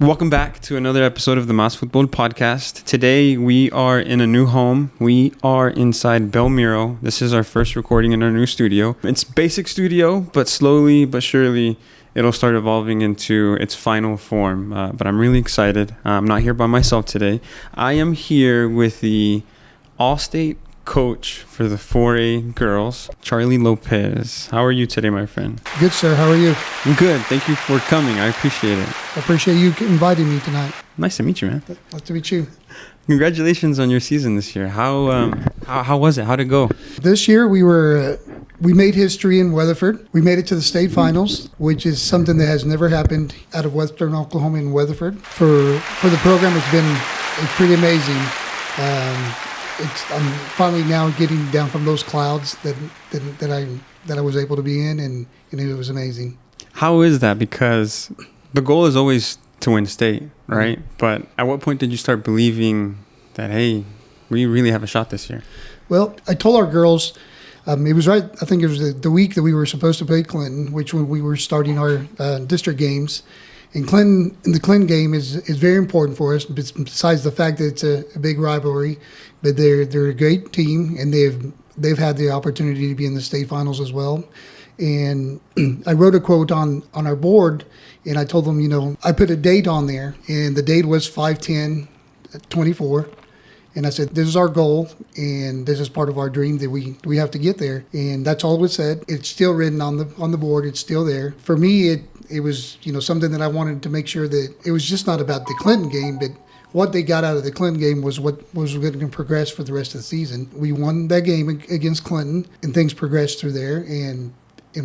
Welcome back to another episode of the Mas Futbol Podcast. Today we are in a new home. We are inside Belmiro. This is our first recording in our new studio. It's basic studio, but slowly but surely it'll start evolving into its final form. But I'm really excited. I'm not here by myself today. I am here with the All-State coach for the 4A girls, Carlos Lopez. How are you today, my friend? Good, sir. How are you? I'm good. Thank you for coming. I appreciate it. I appreciate you inviting me tonight. Nice to meet you, man. Nice to meet you. Congratulations on your season this year. How was it? How'd it go? This year we made history in Weatherford. We made it to the state finals, which is something that has never happened out of Western Oklahoma in Weatherford. For the program, it's pretty amazing. I'm finally now getting down from those clouds that I was able to be in, and it was amazing. How is that? Because the goal is always to win state, right? Mm-hmm. But at what point did you start believing that, hey, we really have a shot this year? Well, I told our girls, it was right, I think it was the week that we were supposed to play Clinton, which when we were starting our district games. And the Clinton game is very important for us, besides the fact that it's a big rivalry. But they're a great team, and they've had the opportunity to be in the state finals as well. And I wrote a quote on our board, and I told them, I put a date on there, and the date was 5/10/24. And I said, this is our goal, and this is part of our dream that we have to get there. And that's all it was said. It's still written on the board. It's still there. For me, it was something that I wanted to make sure that it was just not about the Clinton game, but what they got out of the Clinton game was what was going to progress for the rest of the season. We won that game against Clinton, and things progressed through there, and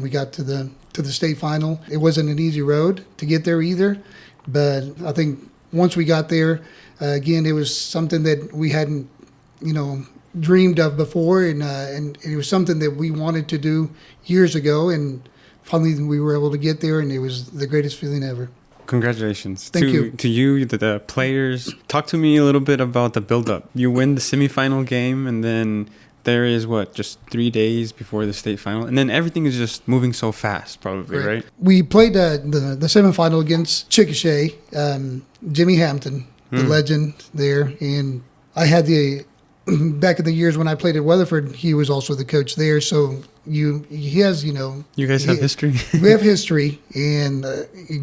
we got to the state final. It wasn't an easy road to get there either, but I think once we got there, again, it was something that we hadn't, dreamed of before, and it was something that we wanted to do years ago, and finally we were able to get there, and it was the greatest feeling ever. Congratulations. Thank you. To you, the players. Talk to me a little bit about the build-up. You win the semifinal game, and then there is, just 3 days before the state final? And then everything is just moving so fast, probably, right? We played the semifinal against Chickasha, Jimmy Hampton, the legend there. And I had back in the years when I played at Weatherford, he was also the coach there. So he has, You guys have history? We have history, and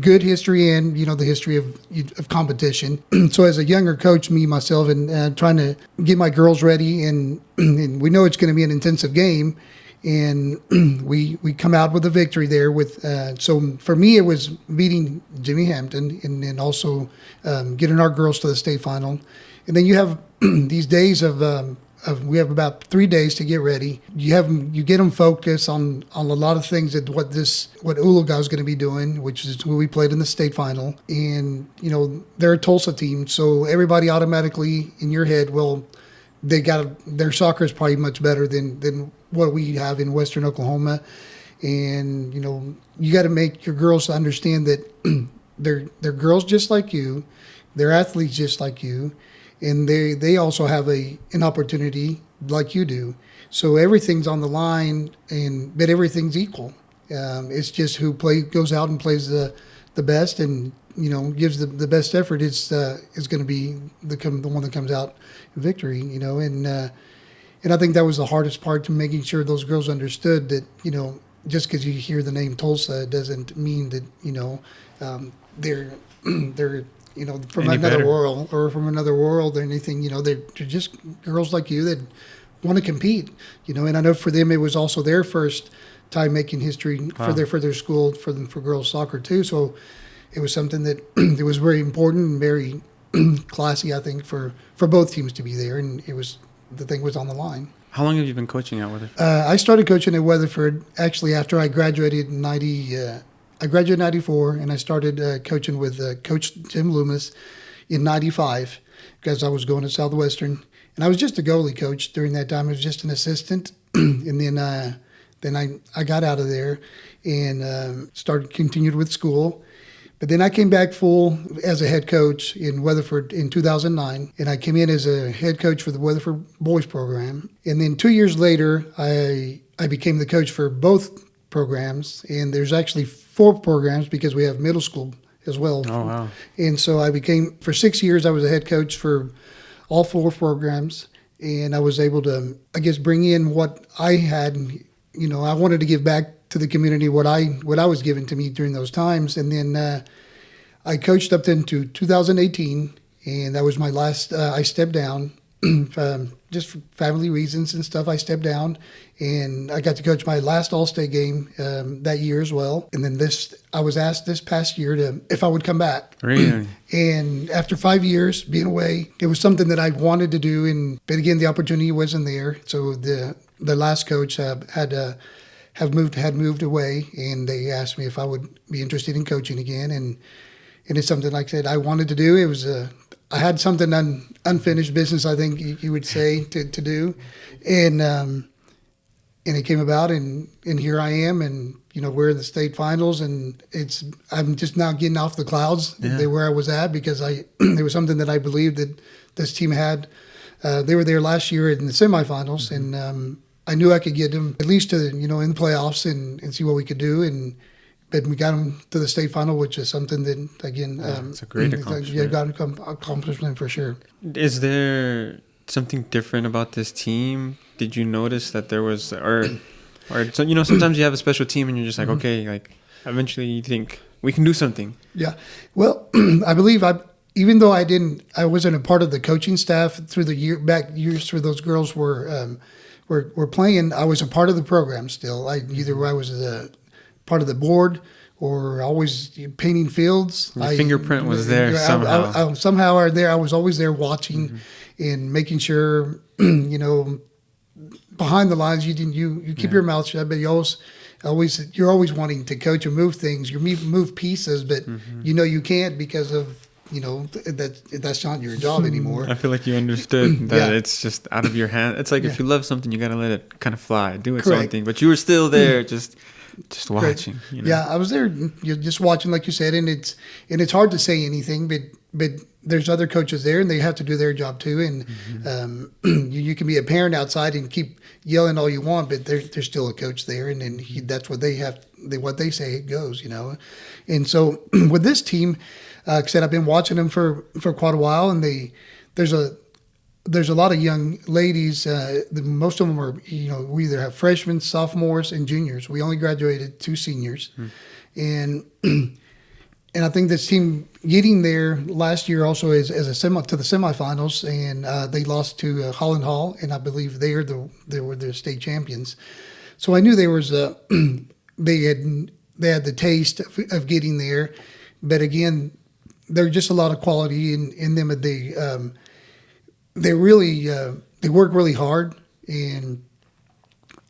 good history, and, the history of competition. So as a younger coach, myself, and trying to get my girls ready, and we know it's going to be an intensive game, and we come out with a victory there. So for me, it was beating Jimmy Hampton, and then also getting our girls to the state final. And then you have these days we have about 3 days to get ready. You get them focused on a lot of things that what Oologah is going to be doing, which is who we played in the state final. And they're a Tulsa team, so everybody automatically in your head, their soccer is probably much better than what we have in Western Oklahoma. And you got to make your girls understand that they're girls just like you, they're athletes just like you. And they also have an opportunity like you do. So everything's on the line, but everything's equal. It's just who goes out and plays the best, and gives the best effort is going to be the one that comes out in victory. And I think that was the hardest part, to making sure those girls understood that just because you hear the name Tulsa doesn't mean that they're from another world or anything. They're just girls like you that want to compete. And I know for them it was also their first time making history for their school for girls soccer too. So it was something that it was very important and very classy, I think, for both teams to be there. And the thing was on the line. How long have you been coaching at Weatherford? I started coaching at Weatherford actually after I graduated in I graduated in 94, and I started coaching with Coach Tim Loomis in 95 because I was going to Southwestern. And I was just a goalie coach during that time. I was just an assistant. And then I got out of there and continued with school. But then I came back full as a head coach in Weatherford in 2009, and I came in as a head coach for the Weatherford boys program. And then 2 years later, I became the coach for both programs, and there's actually 4 programs because we have middle school as well. Oh, wow. And so for 6 years, I was a head coach for all 4 programs. And I was able to, I guess, bring in what I had. I wanted to give back to the community what I was given to me during those times. And then I coached up into 2018, and that was my last. I stepped down, just for family reasons and stuff. I stepped down, and I got to coach my last All-State game that year as well. And then I was asked this past year if I would come back. Really? And after 5 years being away, it was something that I wanted to do. But again, the opportunity wasn't there. So the last coach had moved away, and they asked me if I would be interested in coaching again. And it's something, like I said, I wanted to do. It was I had something unfinished business, I think you would say, to do, and it came about, and here I am, and we're in the state finals, and I'm just now getting off the clouds where I was at, because it was something that I believed that this team had. They were there last year in the semifinals, and I knew I could get them at least to in the playoffs and see what we could do, but we got them to the state final, which is something that, again, it's a great accomplishment. Accomplishment for sure. Is there something different about this team? Did you notice that there was, or sometimes you have a special team and you're just like, okay, like eventually you think we can do something. Yeah. Well, I believe even though I wasn't a part of the coaching staff through the years where those girls were playing, I was a part of the program still. Either I was a part of the board or always painting fields. Your fingerprint was there somehow. I somehow or there, I was always there watching and making sure, behind the lines, you keep your mouth shut, but you're always wanting to coach and move things. You move pieces, but you can't because of that's not your job anymore. I feel like you understood that it's just out of your hand. It's like if you love something, you got to let it kind of fly, do its own thing. But you were still there, just watching. Yeah, I was there, just watching, like you said, and it's hard to say anything, but there's other coaches there, and they have to do their job too. And you can be a parent outside and keep yelling all you want, but there's still a coach there, and then that's what they have. What they say it goes, And so with this team, like I said, I've been watching them for quite a while, and there's a lot of young ladies. Most of them are, we either have freshmen, sophomores, and juniors. We only graduated 2 seniors, and I think this team getting there last year also to the semifinals, and they lost to Holland Hall, and I believe they were the state champions. So I knew there was they had the taste of getting there, but again, there's just a lot of quality in them. They really they work really hard, and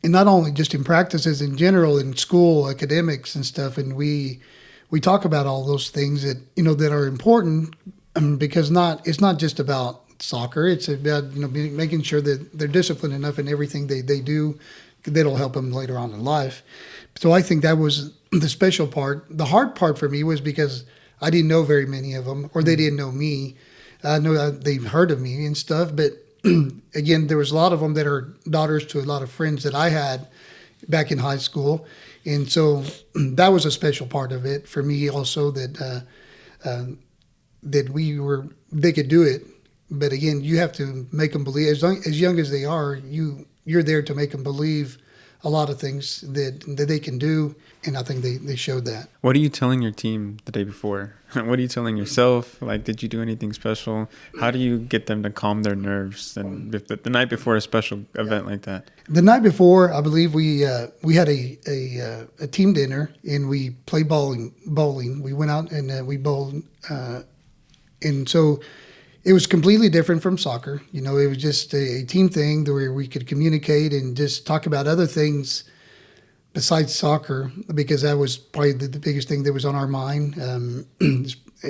not only just in practices in general, in school, academics and stuff. And we talk about all those things that that are important, because it's not just about soccer. It's about making sure that they're disciplined enough in everything they do that'll help them later on in life. So I think that was the special part. The hard part for me was because I didn't know very many of them, or they didn't know me. I know they've heard of me and stuff, but again, there was a lot of them that are daughters to a lot of friends that I had back in high school, and so that was a special part of it for me also, that they could do it. But again, you have to make them believe. As young as they are, you're there to make them believe a lot of things that they can do, and I think they showed that. What are you telling your team the day before? What are you telling yourself? Like, did you do anything special? How do you get them to calm their nerves and the night before a special event like that? The night before, I believe we had a team dinner, and we played bowling. We went out and we bowled, and so it was completely different from soccer. It was just a team thing where we could communicate and just talk about other things besides soccer, because that was probably the biggest thing that was on our mind.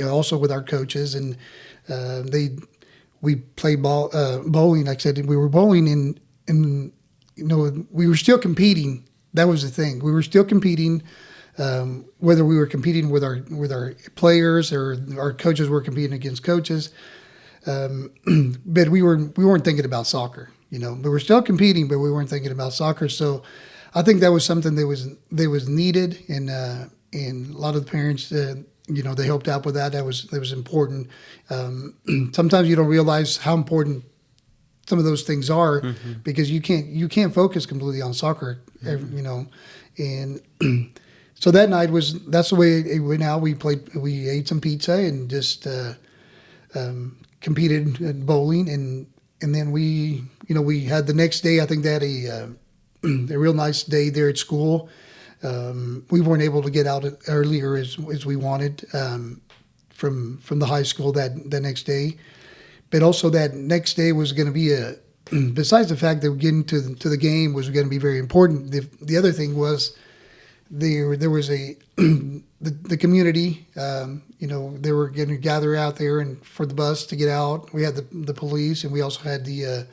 Also with our coaches, and we played bowling. Like I said, we were bowling, and we were still competing. That was the thing. We were still competing, whether we were competing with our players or our coaches were competing against coaches. But we weren't thinking about soccer, but we're still competing, but we weren't thinking about soccer. So I think that was something that was needed, and a lot of the parents they helped out with that. That was important. Sometimes you don't realize how important some of those things are because you can't focus completely on soccer, and so that night that's the way it went out. We ate some pizza and just competed in bowling, and then we had the next day. I think they had a real nice day there at school. We weren't able to get out earlier as we wanted from the high school that next day. But also that next day was going to be besides the fact that getting to the game was going to be very important. The other thing was there was the community. They were going to gather out there and for the bus to get out. We had the police, and we also had the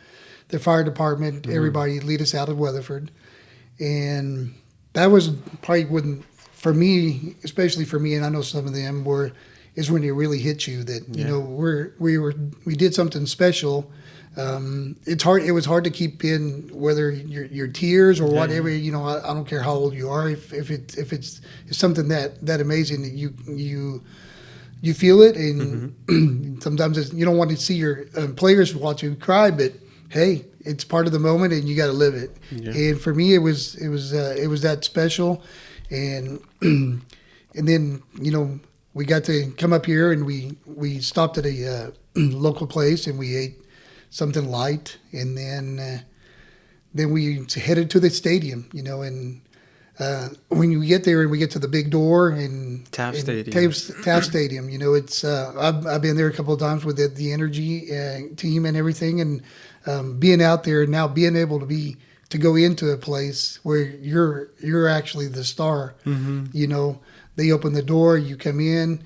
fire department. Everybody lead us out of Weatherford, and that was probably when, for me, especially for me, and I know some of them is when it really hits you that we did something special. It was hard to keep in whether your tears or whatever. I don't care how old you are. If it's something that amazing that you feel it, and sometimes you don't want to see your players watch you cry, but hey, it's part of the moment, and you got to live it. Yeah. And for me, it was that special, and then we got to come up here, and we stopped at a local place, and we ate something light, and then we headed to the stadium. And when you get there and we get to the big door and Taft Stadium, it's I've been there a couple of times with the energy team and everything, and being out there now, being able to go into a place where you're actually the star. They open the door, you come in.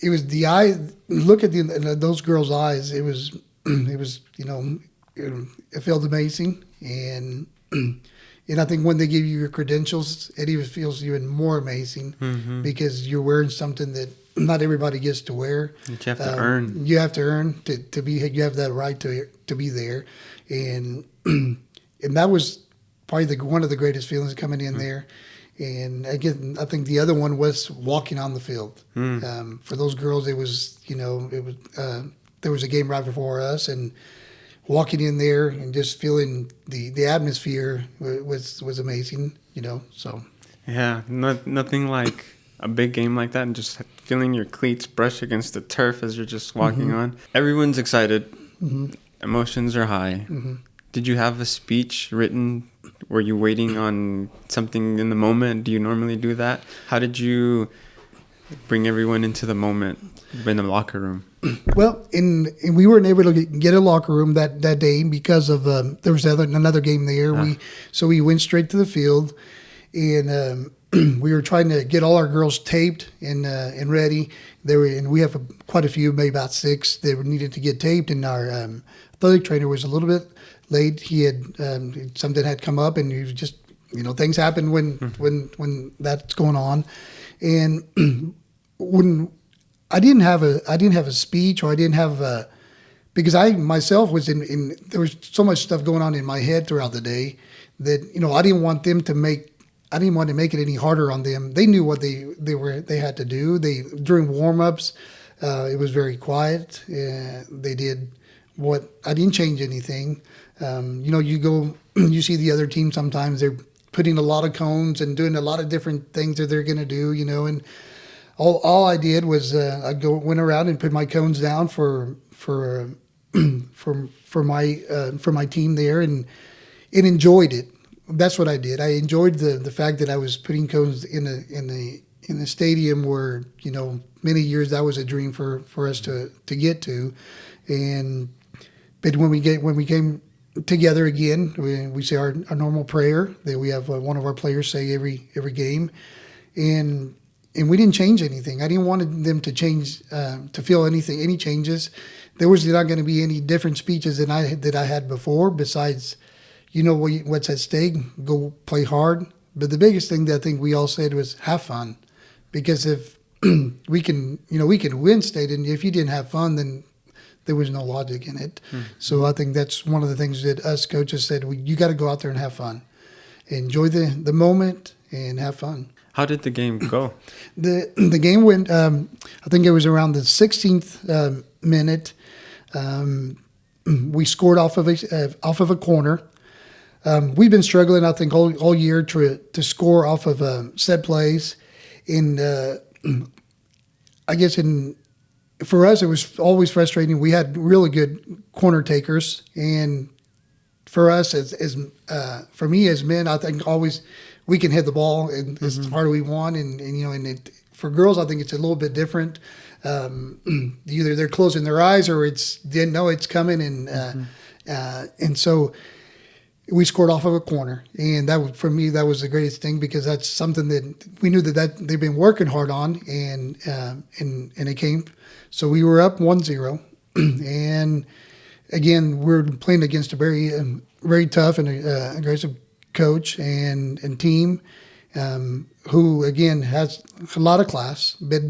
It was the eye. Look at those girls' eyes. It was it felt amazing, and I think when they give you your credentials, it even feels even more amazing because you're wearing something that not everybody gets to wear. You have to earn. You have to earn to be. You have that right to be there, and that was probably one of the greatest feelings coming in there. And again, I think the other one was walking on the field. For those girls, it was there was a game right before us, and walking in there and just feeling the atmosphere was amazing. So yeah, nothing like a big game like that, and just feeling your cleats brush against the turf as you're just walking on. Everyone's excited. Emotions are high. Did you have a speech written? Were you waiting on something in the moment? Do you normally do that? How did you bring everyone into the moment in the locker room? Well, we weren't able to get a locker room that day because of there was another game there. So we went straight to the field, and we were trying to get all our girls taped and ready. And we have quite a few, maybe about 6 that needed to get taped. And our athletic trainer was a little bit late. He had something had come up, and he was just things happen when that's going on. And when I didn't have a speech, or I didn't have because I myself was in there was so much stuff going on in my head throughout the day that I didn't want to make it any harder on them. They knew what they had to do. During warm-ups, it was very quiet. They did what I didn't change anything. You see the other team sometimes they're putting a lot of cones and doing a lot of different things that they're going to do, and all I did was went around and put my cones down for my team there, and enjoyed it. That's what I did. I enjoyed the fact that I was putting cones in the stadium where many years that was a dream for us to get to, but when we came together again, we say our normal prayer that we have one of our players say every game, and we didn't change anything. I didn't want them to change to feel any changes. There was not going to be any different speeches that I had before. Besides, what's at stake. Go play hard. But the biggest thing that I think we all said was have fun, because if we can win state, and if you didn't have fun, then there was no logic in it. So I think that's one of the things that us coaches said. You got to go out there and have fun, enjoy the moment, and have fun. How did the game go? The game went. I think it was around the 16th minute. We scored off of a corner. We've been struggling, I think, all year to score off of set plays. And I guess for us, it was always frustrating. We had really good corner takers, and for us for me as men, I think always we can hit the ball as hard as we want, and for girls, I think it's a little bit different. Either they're closing their eyes or didn't know it's coming, and so we scored off of a corner, and for me that was the greatest thing, because that's something that we knew that they've been working hard on, and it came. So we were up 1-0, and again we're playing against a very very tough and aggressive coach and team, who again has a lot of class, but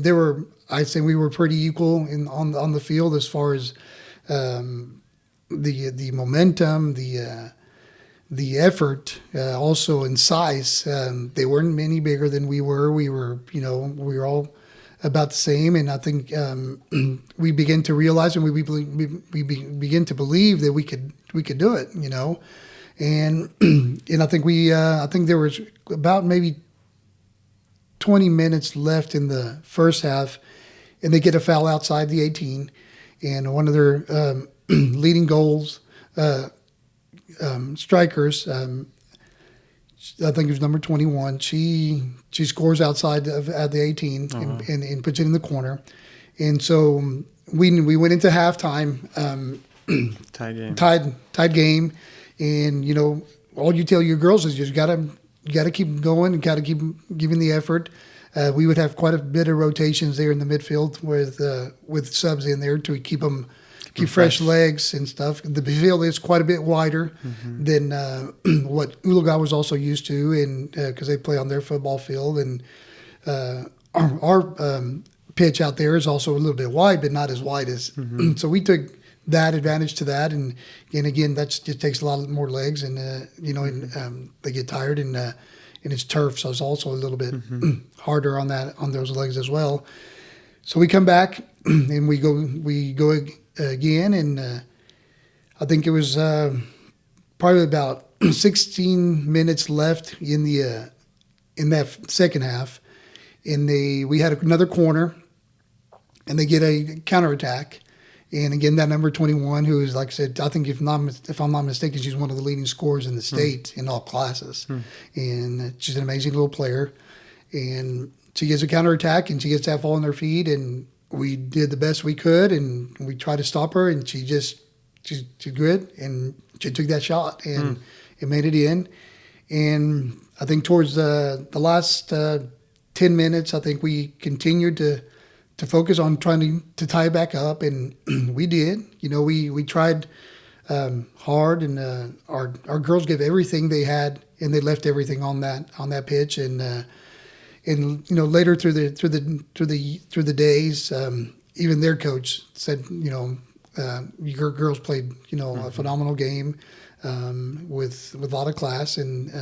I'd say we were pretty equal on the field as far as the momentum, the effort, also in size. They weren't any bigger than we were. We were all about the same, and I think we began to realize, and we begin to believe that we could do it, and I think I think there was about maybe 20 minutes left in the first half, and they get a foul outside the 18, and one of their leading goals strikers, I think it was number 21. She scores outside at the 18 and puts it in the corner, and so we went into halftime, tied game, and all you tell your girls is you got to keep going, and got to keep giving the effort. We would have quite a bit of rotations there in the midfield with subs in there to keep fresh legs and stuff. The field is quite a bit wider than what Oologah was also used to, and because they play on their football field, and our pitch out there is also a little bit wide, but not as wide as. So we took that advantage to that, and again that just takes a lot more legs, and they get tired, and it's turf, so it's also a little bit harder on those legs as well. So we come back and we go again, and I think it was probably about 16 minutes left in that second half, and we had another corner, and they get a counterattack, and again that number 21, who is, like I said, I think if I'm not mistaken, she's one of the leading scorers in the state in all classes, and she's an amazing little player, and she gets a counterattack, and she gets that ball on her feet, and we did the best we could, and we tried to stop her, and she's good, and she took that shot, and it made it in. And I think towards the last 10 minutes, I think we continued to focus on trying to tie it back up, and we did. We tried hard, and our girls gave everything they had, and they left everything on that pitch, and later through the days, even their coach said, your girls played a phenomenal game with a lot of class, and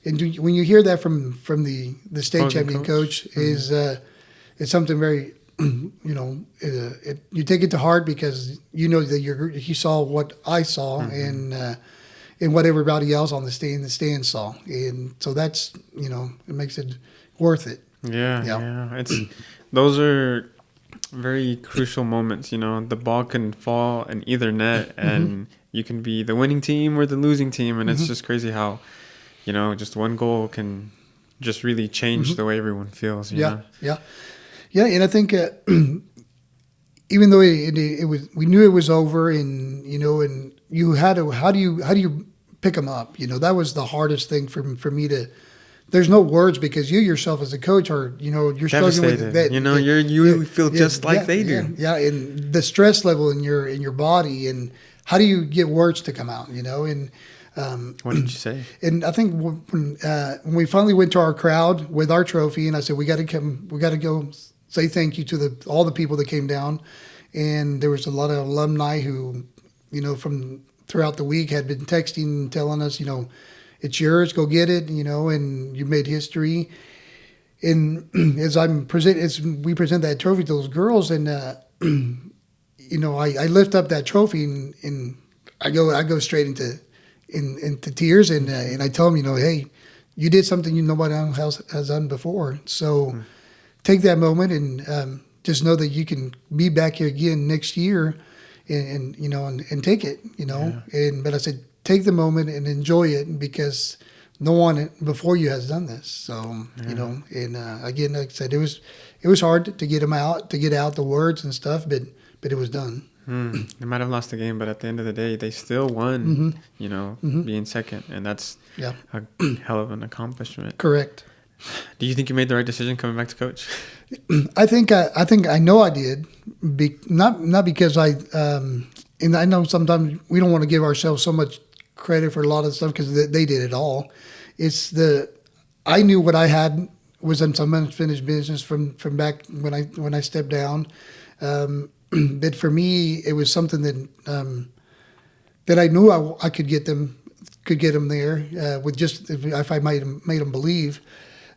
when you hear that from the state champion coach is it's something very you take it to heart, because that he saw what I saw, and what everybody else on the stand saw, and so that's it makes it worth it. Yeah. Those are very crucial moments. The ball can fall in either net, and you can be the winning team or the losing team, and it's just crazy how just one goal can just really change the way everyone feels. Yeah, and I think even though it was, we knew it was over, and and you had to how do you pick them up? That was the hardest thing for me to. There's no words, because you yourself as a coach are, you're struggling with that. You feel just like they do. Yeah, and the stress level in your body, and how do you get words to come out? And what did you say? And I think when we finally went to our crowd with our trophy, and I said we got to go say thank you to all the people that came down, and there was a lot of alumni who, from throughout the week had been texting and telling us, it's yours, go get it, and you made history. And as we present that trophy to those girls, and I lift up that trophy, and I go straight into tears, and I tell them, hey, you did something nobody else has done before. So take that moment and just know that you can be back here again next year, and take it, But I said, take the moment and enjoy it, because no one before you has done this. So, again, like I said, it was hard to get out the words and stuff, but it was done. They might have lost the game, but at the end of the day, they still won, being second. And that's a hell of an accomplishment. Correct. Do you think you made the right decision coming back to coach? I think I know I did. Not because and I know sometimes we don't want to give ourselves so much credit for a lot of stuff because they did it all. I knew what I had was some unfinished business from back when I stepped down. But for me, it was something that I knew I could get them there with just if I made them believe.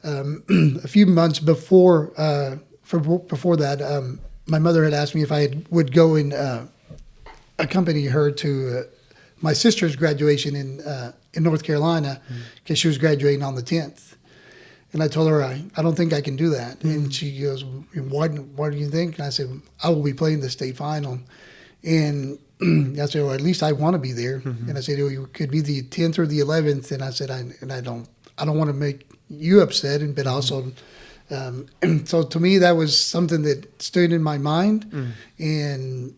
A few months before that, my mother had asked me if I would go and accompany her to my sister's graduation in North Carolina, because she was graduating on the 10th. And I told her, I don't think I can do that. And she goes, why do you think? And I said, I will be playing the state final. And I said, well, at least I want to be there. And I said, it could be the 10th or the 11th. And I said, I don't want to make you upset, but also, so to me, that was something that stood in my mind. And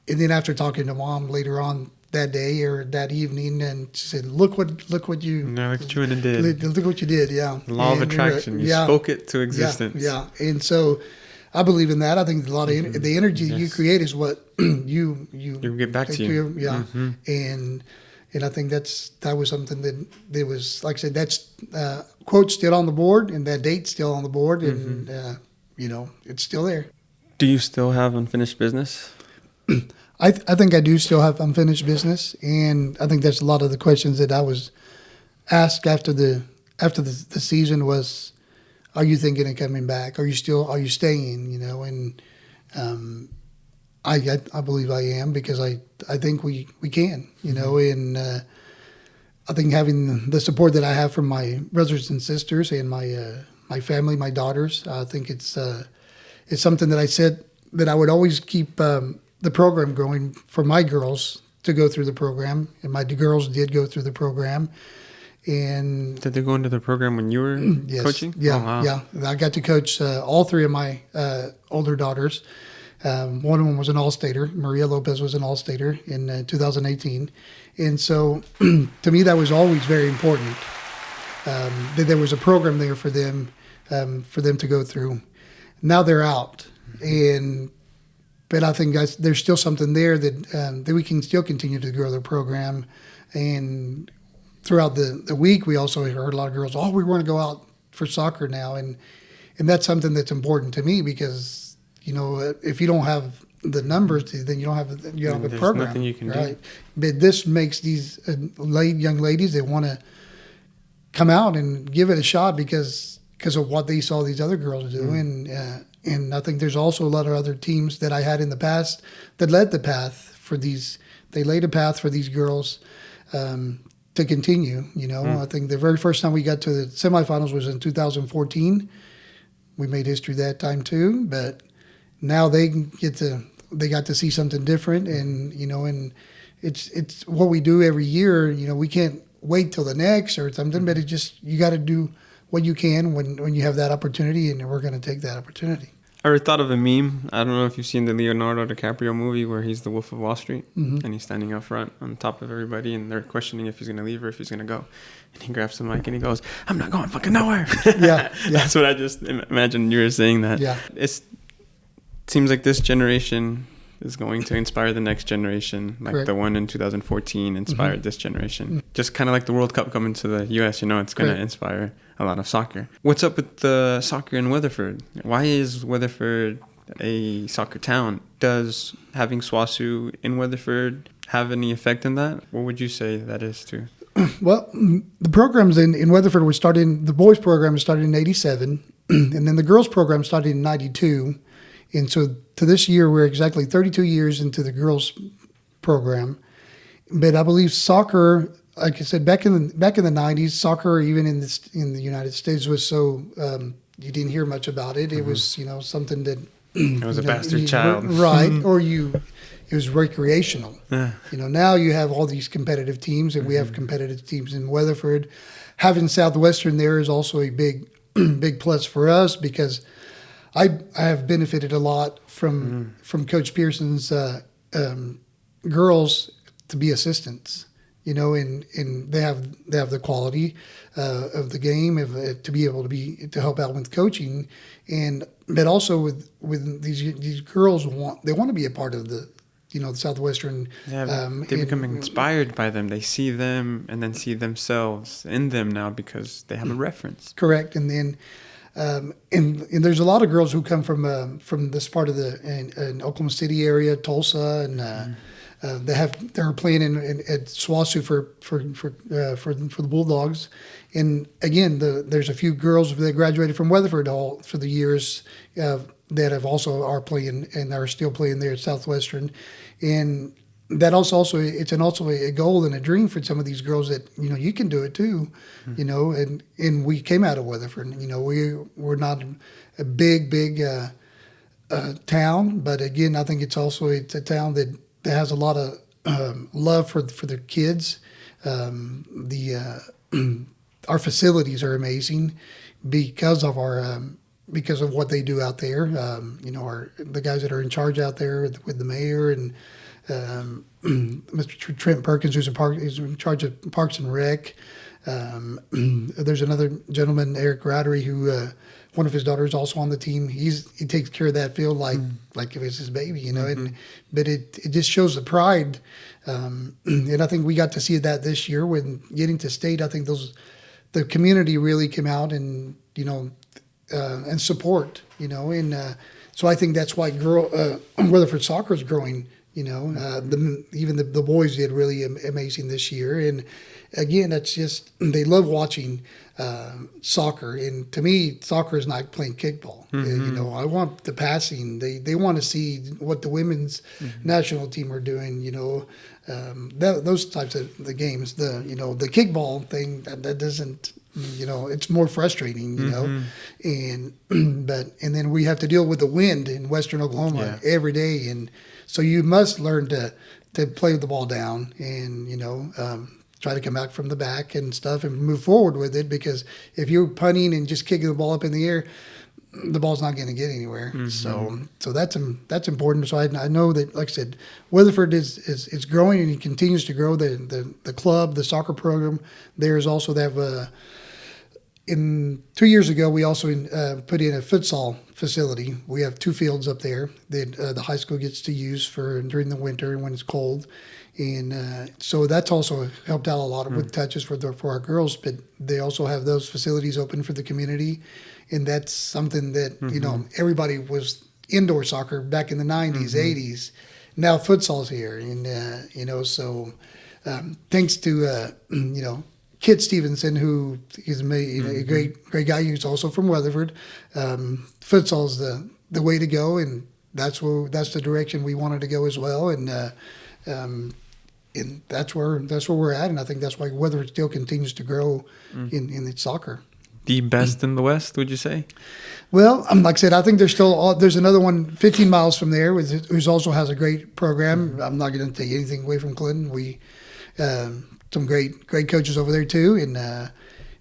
then after talking to Mom later on that day or that evening, and she said, look what you did. Look what you did, yeah. The law of attraction. You spoke it to existence. Yeah. And so I believe in that. I think a lot of the energy you create is what you get back to you. Yeah. And I think that was something that was, like I said, that's quote still on the board, and that date still on the board, and it's still there. Do you still have unfinished business? I think I do still have unfinished business, and I think that's a lot of the questions that I was asked after the season was, are you thinking of coming back? Are you staying? And I believe I am, because I think we can, and I think having the support that I have from my brothers and sisters and my family, my daughters, I think it's something that I said that I would always keep the program going for my girls to go through the program, and my girls did go through the program. And did they go into the program when you were coaching? Yeah, oh, wow. Yeah. I got to coach all three of my older daughters. One of them was an All-Stater. Maria Lopez was an All-Stater in 2018. And so to me, that was always very important, that there was a program there for them to go through. Now they're out. But I think there's still something there that we can still continue to grow the program. And throughout the week, we also heard a lot of girls, we want to go out for soccer now. And that's something that's important to me, because, if you don't have the numbers, then you don't have a program. There's nothing you can do. But this makes these young ladies that want to come out and give it a shot because of what they saw these other girls do. And I think there's also a lot of other teams that I had in the past that led the path for these. They laid a path for these girls to continue. I think the very first time we got to the semifinals was in 2014. We made history that time too, but now they got to see something different, and and it's what we do every year. We can't wait till the next or something, but you got to do what you can when you have that opportunity, and we're going to take that opportunity. I ever thought of a meme. I don't know if you've seen the Leonardo DiCaprio movie where he's the Wolf of Wall Street, and he's standing up front on top of everybody, and they're questioning if he's going to leave or if he's going to go. And he grabs the mic and he goes, "I'm not going fucking nowhere." Yeah. That's what I just imagined you were saying that. Yeah. It seems like this generation is going to inspire the next generation, like Correct. The one in 2014 inspired this generation. Just kind of like the World Cup coming to the U.S., it's going to inspire a lot of soccer. What's up with the soccer in Weatherford? Why is Weatherford a soccer town? Does having SWASU in Weatherford have any effect in that? What would you say that is too? Well, the programs in Weatherford were started. The boys program started in '87. and then the girls program started in '92, and so to this year we're exactly 32 years into the girls program. But I believe soccer, like I said, back in the '90s, soccer even in the United States was so you didn't hear much about it. It was something that it was a bastard child, right? It was recreational. Now you have all these competitive teams, and we have competitive teams in Weatherford. Having Southwestern there is also a big plus for us, because I have benefited a lot from Coach Pearson's girls to be assistants. And they have the quality of the game to be able to help out with coaching, but also with these girls want to be a part of the the Southwestern. Yeah, they become inspired by them. They see them and then see themselves in them now because they have a reference. Correct, and then and there's a lot of girls who come from this part of in Oklahoma City area, Tulsa, and they're playing at SWASU for the Bulldogs, and again there's a few girls that graduated from Weatherford all for the years that are playing and are still playing there at Southwestern, and that also it's also a goal and a dream for some of these girls that you can do it too, and we came out of Weatherford. We're not a big town, but again I think it's a town that has a lot of love for their kids. Our facilities are amazing because of what they do out there. The guys that are in charge out there with the mayor and Mr. Trent Perkins, who's in charge of Parks and Rec. There's another gentleman, Eric Grattery, who one of his daughters also on the team. He takes care of that field like if it's his baby, but it just shows the pride, and I think we got to see that this year when getting to state. I think the community really came out and and support, and so I think that's why Weatherford soccer is growing. Even the boys did really amazing this year, and again, that's just they love watching soccer. And to me, soccer is not playing kickball. I want the passing. They want to see what the women's national team are doing. Those types of the games. The kickball thing that doesn't. It's more frustrating. And then we have to deal with the wind in Western Oklahoma every day, and so you must learn to play the ball down and try to come back from the back and stuff and move forward with it, because if you're punting and just kicking the ball up in the air, the ball's not going to get anywhere. So that's important. So I know that, like I said, Weatherford is growing, and it continues to grow. The club, the soccer program, there's also they have in 2 years ago, we also put in a futsal facility. We have 2 fields up there that the high school gets to use during the winter and when it's cold. And so that's also helped out a lot with touches for our girls. But they also have those facilities open for the community. And that's something that, everybody was indoor soccer back in the 90s, 80s. Now futsal's here. And, so thanks to, Kit Stevenson, who is a great guy who's also from Weatherford. Futsal's the way to go, and that's the direction we wanted to go as well. And that's where we're at, and I think that's why Weatherford still continues to grow in its soccer. The best in the West, would you say? Well, like I said, I think there's another one 15 miles from there who also has a great program. I'm not going to take anything away from Clinton. We some great coaches over there too, and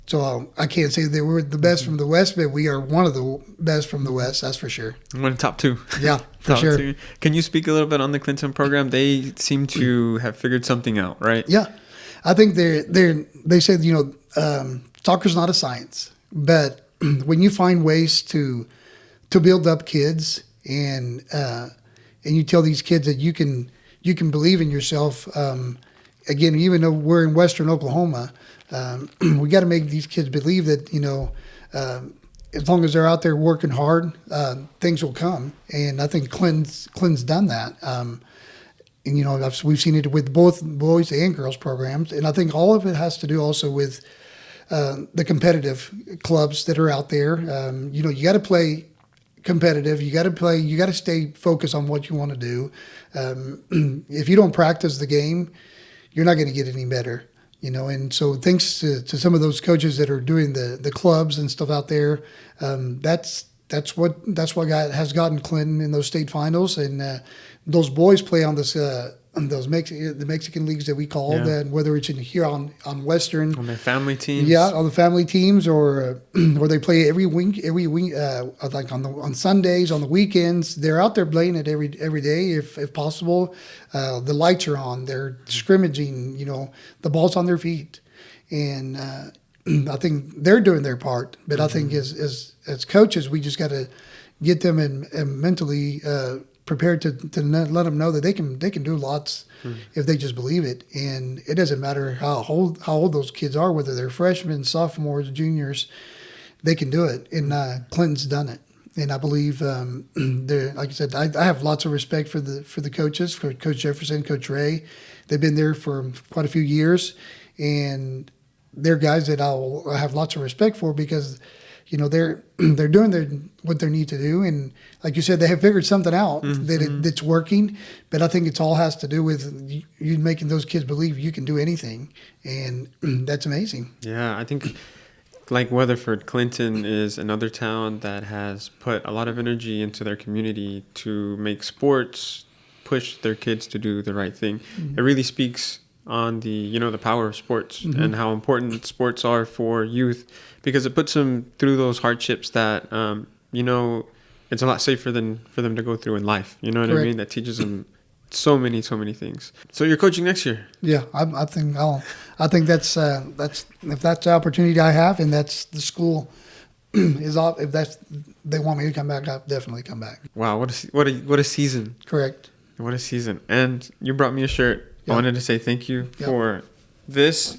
so I can't say that we're the best from the West, but we are one of the best from the West, that's for sure. One of the top 2. Yeah, for sure. 2. Can you speak a little bit on the Clinton program? They seem to have figured something out, right? Yeah, I think they said soccer's not a science, but when you find ways to build up kids and you tell these kids that you can believe in yourself. Again, even though we're in Western Oklahoma, we got to make these kids believe that as long as they're out there working hard, things will come. And I think Clinton's done that. And we've seen it with both boys and girls programs. And I think all of it has to do also with the competitive clubs that are out there. You got to play competitive. You got to stay focused on what you want to do. If you don't practice the game, you're not going to get any better. And so thanks to some of those coaches that are doing the clubs and stuff out there, that's what has gotten Clinton in those state finals. And those boys play on the Mexican leagues that we call that, whether it's in here on Western, on their family teams, on the family teams, or they play every week, like on Sundays, on the weekends. They're out there playing it every day if possible. The lights are on, they're scrimmaging, the ball's on their feet, and I think they're doing their part. But I think as coaches, we just got to get them and mentally prepared to let them know that they can do lots if they just believe it. And it doesn't matter how old those kids are, whether they're freshmen, sophomores, juniors, they can do it. And Clinton's done it. And I believe, like I said, I have lots of respect for the coaches, for Coach Jefferson, Coach Ray. They've been there for quite a few years, and they're guys that I have lots of respect for because they're doing what they need to do, and like you said, they have figured something out that's working. But I think it all has to do with you making those kids believe you can do anything, and that's amazing. Yeah, I think like Weatherford, Clinton is another town that has put a lot of energy into their community to make sports, push their kids to do the right thing. It really speaks on the the power of sports and how important sports are for youth, because it puts them through those hardships that it's a lot safer for them to go through in life. You know what I mean? That teaches them so many things. So you're coaching next year? Yeah, I think that's if that's the opportunity I have, and that's the school is off. If they want me to come back, I'll definitely come back. Wow, what a season! Correct. What a season! And you brought me a shirt. I wanted to say thank you for this.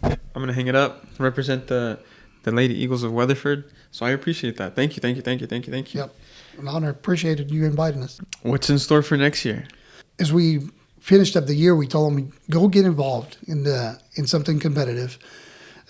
I'm going to hang it up, represent the Lady Eagles of Weatherford. So I appreciate that. Thank you. Yep. An honor. Appreciated you inviting us. What's in store for next year? As we finished up the year, we told them, go get involved in something competitive.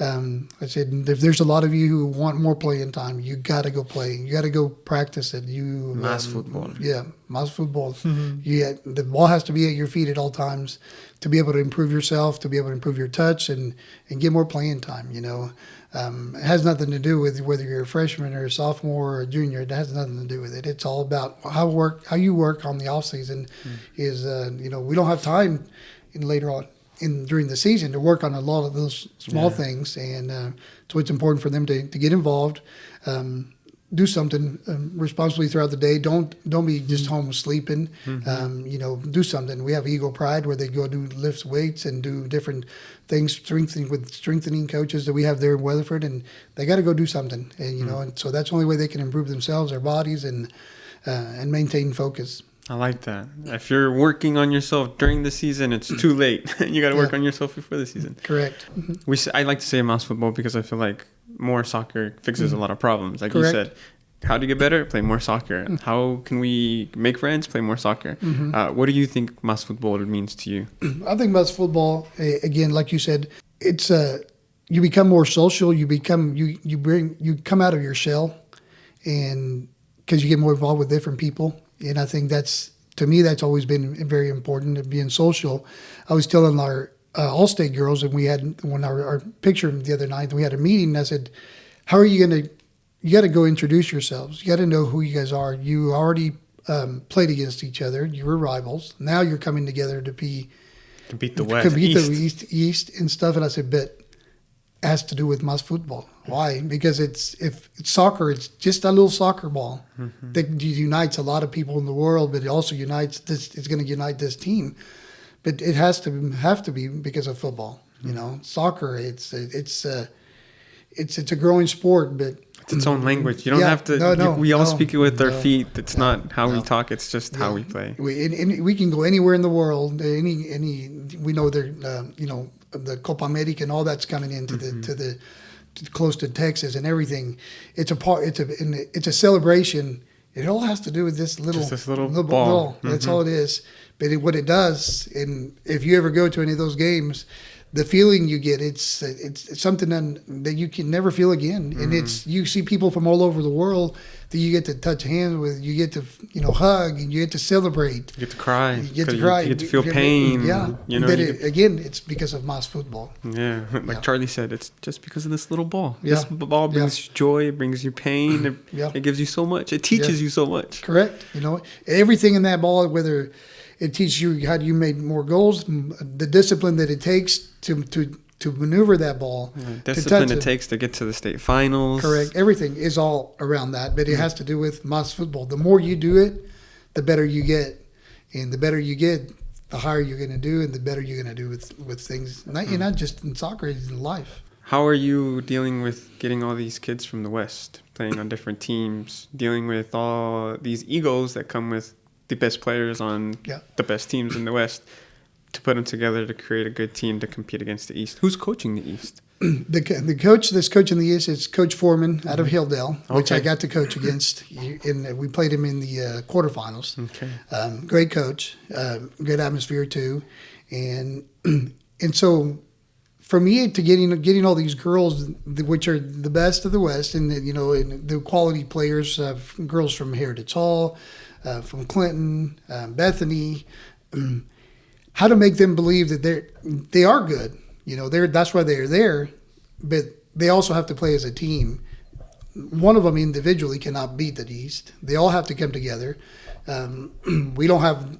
I said, if there's a lot of you who want more playing time, you got to go play. You got to go practice it. Mas Futbol. Yeah, Mas Futbol. The ball has to be at your feet at all times to be able to improve yourself, to be able to improve your touch, and get more playing time. It has nothing to do with whether you're a freshman or a sophomore or a junior. It has nothing to do with it. It's all about how you work on the off season. We don't have time later on during the season to work on a lot of those small things, and so it's important for them to get involved, do something responsibly throughout the day. Don't be just home sleeping. Do something. We have Eagle Pride where they go do lift weights and do different things, strengthening coaches that we have there in Weatherford, and they got to go do something. And and so that's the only way they can improve themselves, their bodies, and maintain focus. I like that. If you're working on yourself during the season, it's too late. You got to work on yourself before the season. Correct. I like to say Mas Futbol because I feel like more soccer fixes a lot of problems. Like you said, how to get better? Play more soccer. How can we make friends? Play more soccer. What do you think Mas Futbol means to you? I think Mas Futbol, again, like you said, it's you become more social. You come out of your shell, and because you get more involved with different people. And I think to me, that's always been very important, being social. I was telling our All-State girls, and we had our picture the other night, we had a meeting, and I said, how are you going to, you got to go introduce yourselves. You got to know who you guys are. You already played against each other. You were rivals. Now you're coming together to beat the West, the East and stuff. And I said, but it has to do with Mas Futbol. Why? Because if it's soccer, it's just a little soccer ball that unites a lot of people in the world, but it also unites this. It's going to unite this team, but it have to be because of football. Soccer. It's a growing sport, but it's its own language. You don't have to. We all speak it with our feet. It's not how we talk. It's just how we play. We can go anywhere in the world. We know the Copa America and all that's coming into the close to Texas and everything. It's a celebration. It all has to do with this little ball. That's all it is. But what it does, and if you ever go to any of those games, the feeling you get, it's something that you can never feel again. And you see people from all over the world that you get to touch hands with, you get to, hug, and you get to celebrate. You get to cry. You get to cry. You get to feel pain. Yeah. Again, it's because of Mas Futbol. Yeah. Like Charlie said, it's just because of this little ball. Yeah. This ball brings you joy, it brings you pain, it gives you so much. It teaches you so much. Correct. Everything in that ball, whether it teaches you how you make more goals, the discipline that it takes to maneuver that ball. Discipline it takes to get to the state finals. Correct. Everything is all around that, but it has to do with Mas Futbol. The more you do it, the better you get. And the better you get, the higher you're going to do, and the better you're going to do with things. Not just in soccer, it's in life. How are you dealing with getting all these kids from the West, playing on different teams, dealing with all these egos that come with the best players on the best teams in the West, to put them together to create a good team to compete against the East? Who's coaching the East? The coach that's coaching the East is Coach Foreman out of Hilldale, which I got to coach against. We played him in the quarterfinals. Okay. Great coach, good atmosphere too, and so for me to getting all these girls, which are the best of the West, and the quality players, girls from Heritage Hall, from Clinton, Bethany. How to make them believe that they are good. That's why they're there, but they also have to play as a team. One of them individually cannot beat the East. They all have to come together. We don't have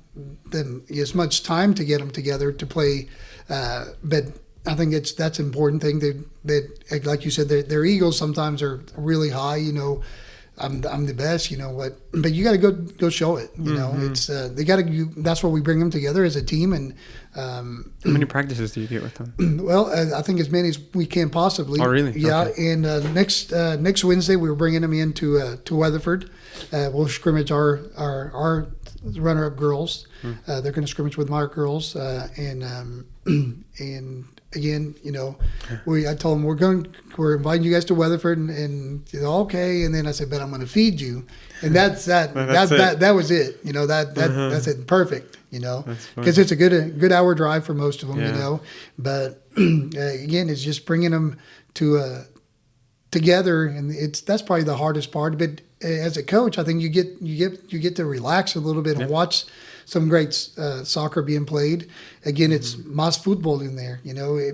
them as much time to get them together to play, but I think that's an important thing. That like you said, their egos sometimes are really high. I'm the best, but you got to go show it. It's they got to. That's why we bring them together as a team. And how many practices do you get with them? Well, I think as many as we can possibly. Oh, really? Yeah. Okay. And next Wednesday we're bringing them into to Weatherford. We'll scrimmage our runner-up girls. They're going to scrimmage with my girls, and again, I told them we're inviting you guys to Weatherford, and okay. And then I said, but I'm going to feed you, and that was it. That's it. Perfect. Because it's a good hour drive for most of them. Yeah. But again, it's just bringing them together, and that's probably the hardest part. But as a coach, I think you get to relax a little bit and watch some great soccer being played. Again, it's Mas Futbol in there,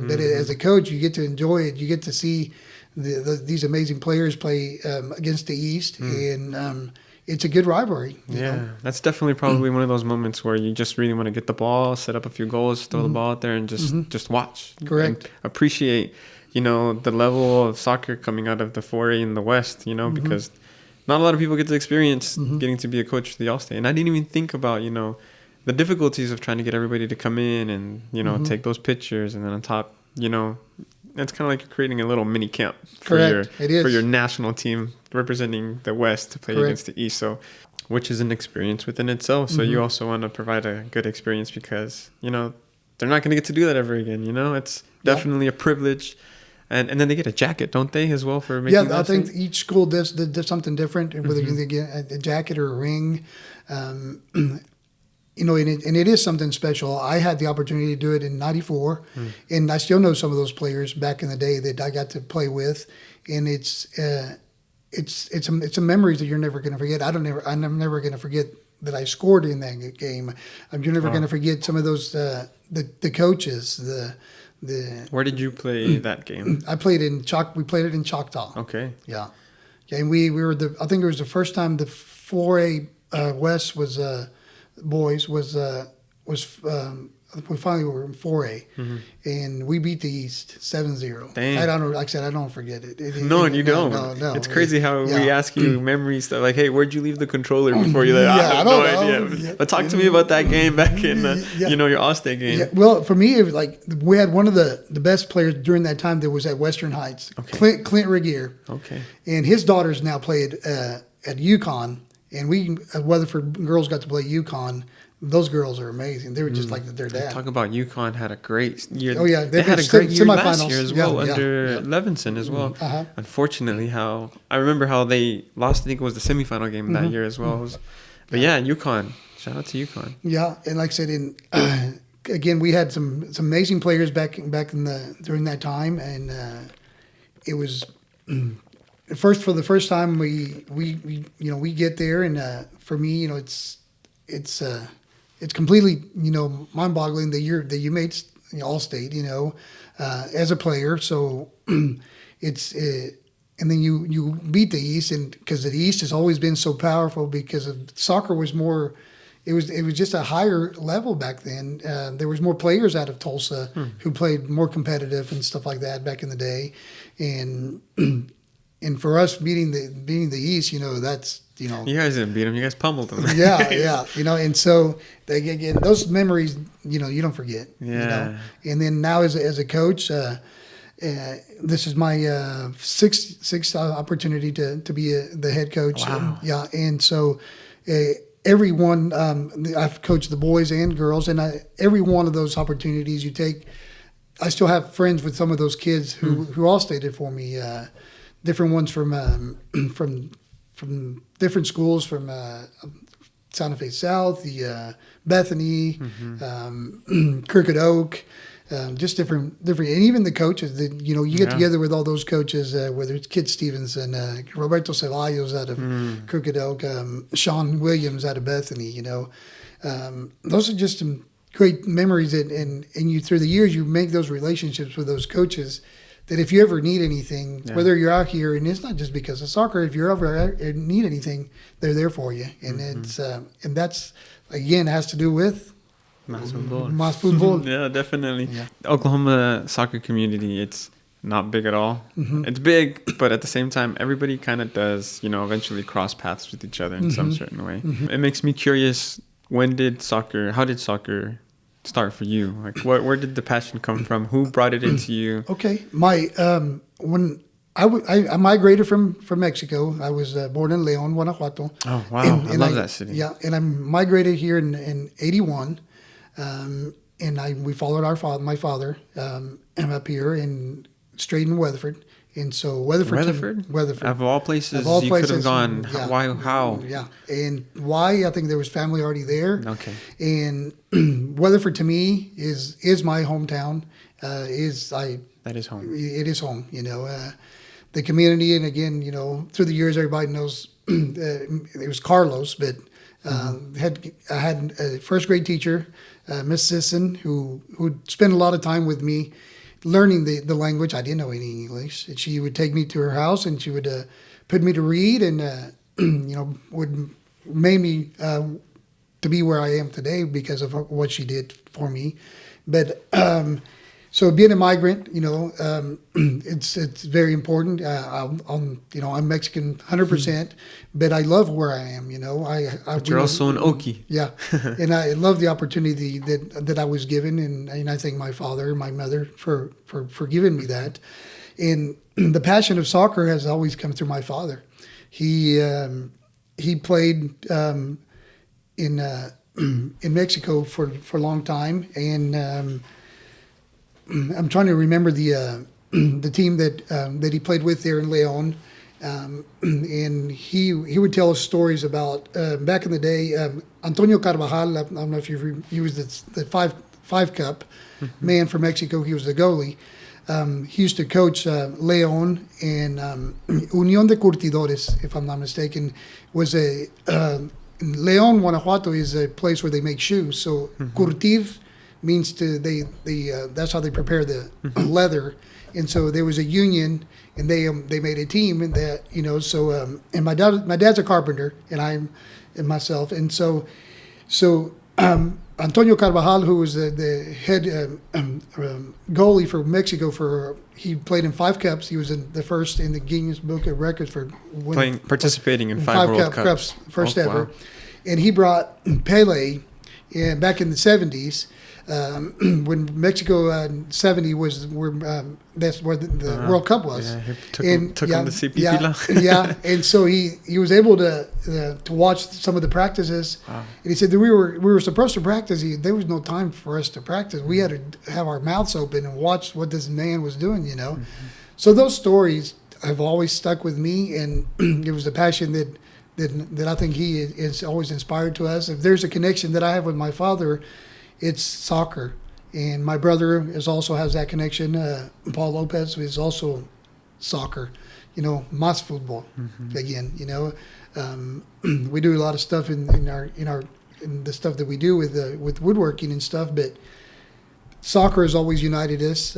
But as a coach, you get to enjoy it. You get to see these amazing players play against the East, and it's a good rivalry. You know? That's definitely probably one of those moments where you just really want to get the ball, set up a few goals, throw the ball out there, and just watch. Correct. And appreciate, the level of soccer coming out of the 4A in the West, because not a lot of people get to experience getting to be a coach for the All-State. And I didn't even think about, the difficulties of trying to get everybody to come in and, take those pictures. And then on top, it's kind of like you're creating a little mini camp for your national team representing the West to play against the East. So, which is an experience within itself. So you also want to provide a good experience because, they're not going to get to do that ever again. It's definitely a privilege. And then they get a jacket, don't they, as well, for making that? Yeah, I think each school does something different, whether you get a jacket or a ring. And it is something special. I had the opportunity to do it in '94, and I still know some of those players back in the day that I got to play with, and it's a memories that you're never going to forget. I'm never going to forget that I scored in that game. You're never going to forget some of those the coaches, Where did you play that game? I played we played it in Choctaw. Okay. Yeah. And we were I think it was the first time the 4A West was boys was we finally were in 4A, and we beat the East 7-0. Dang. I don't know. Like I said, I don't forget it. No, you don't. No. It's crazy how we ask you memories that, like, hey, where'd you leave the controller before you left? I have no idea. Yeah. But talk to me about that game back in, your All-State game. Yeah. Well, for me, it was like we had one of the best players during that time that was at Western Heights, Clint Regier. Okay. And his daughters now played at UConn, and we Weatherford girls got to play UConn. Those girls are amazing. They were just like their dad. Talk about UConn had a great year. Oh, yeah. They had a great year last year as well under Levinson as well. Unfortunately, I remember how they lost, I think it was the semifinal game that year as well. But UConn. Shout out to UConn. Yeah, and like I said, again, we had some amazing players back during that time, and it was for the first time we get there, and for me, it's completely mind-boggling that you made All-State, as a player. So it's and then you beat the East, and because the East has always been so powerful because of soccer was more. It was just a higher level back then. There was more players out of Tulsa who played more competitive and stuff like that back in the day, and for us beating the East, that's You guys didn't beat them. You guys pummeled them. yeah. And so again, those memories, you don't forget. Yeah. And then now as a coach, this is my sixth opportunity to be the head coach. Wow. And so. Everyone, I've coached the boys and girls, and every one of those opportunities you take, I still have friends with some of those kids who all stated for me, different ones from different schools, from Santa Fe South, the Bethany, Crooked Oak, just different, and even the coaches that you get together with all those coaches, whether it's Kid Stevenson, Roberto Ceballos out of Crooked Oak, Sean Williams out of Bethany. Those are just some great memories, and you through the years you make those relationships with those coaches. That if you ever need anything, whether you're out here, and it's not just because of soccer, if you ever need anything, they're there for you, and it's and that's again has to do with. Mas Futbol. Yeah, definitely. Yeah. The Oklahoma soccer community, it's not big at all. It's big, but at the same time, everybody kind of does, eventually cross paths with each other in some certain way. It makes me curious, how did soccer start for you? Like, where did the passion come from? Who brought it into you? Okay. When I migrated from Mexico. I was born in Leon, Guanajuato. Oh, wow. I love that city. Yeah, and I migrated here in 81. And we followed my father up here and straight in Weatherford. And so Weatherford. Of all places, you could have gone. Yeah. Why? How? Yeah. And why? I think there was family already there. Okay. And Weatherford to me is my hometown. That is home. It is home. The community, and again, through the years, everybody knows it was Carlos, but I had a first grade teacher, Miss Sisson, who spent a lot of time with me learning the language. I didn't know any English. And she would take me to her house, and she would put me to read, and would make me to be where I am today because of what she did for me. But so being a migrant, it's very important. I'm Mexican 100%, but I love where I am. But you're also an Okie. Yeah, and I love the opportunity that I was given, and I thank my father and my mother for giving me that. And the passion of soccer has always come through my father. He played in Mexico for a long time, and I'm trying to remember the team that he played with there in Leon, and he would tell us stories about back in the day. Antonio Carvajal, I don't know if he was the five cup man for Mexico. He was the goalie. He used to coach Leon, and Unión de Curtidores, if I'm not mistaken, was Leon, Guanajuato is a place where they make shoes. So curtir means that's how they prepare the leather, and so there was a union, and they made a team, and that and my dad's a carpenter, and myself, and so Antonio Carvajal, who was the head goalie for Mexico, he played in 5 cups. He was the first in the Guinness Book of Records for participating in 5 World Cups, first ever, wow. And he brought Pele back in the 70s. When Mexico 70 that's where the World Cup was. Yeah, he took him to see Pipila. Yeah, and so he was able to watch some of the practices. Wow. And he said that we were supposed to practice. There was no time for us to practice. We had to have our mouths open and watch what this man was doing. Mm-hmm. So those stories have always stuck with me, and it was a passion that I think he is always inspired to us. If there's a connection that I have with my father, it's soccer. And my brother also has that connection. Paul Lopez is also soccer. Mas Futbol again. We do a lot of stuff in the stuff that we do with woodworking and stuff, but soccer has always united us.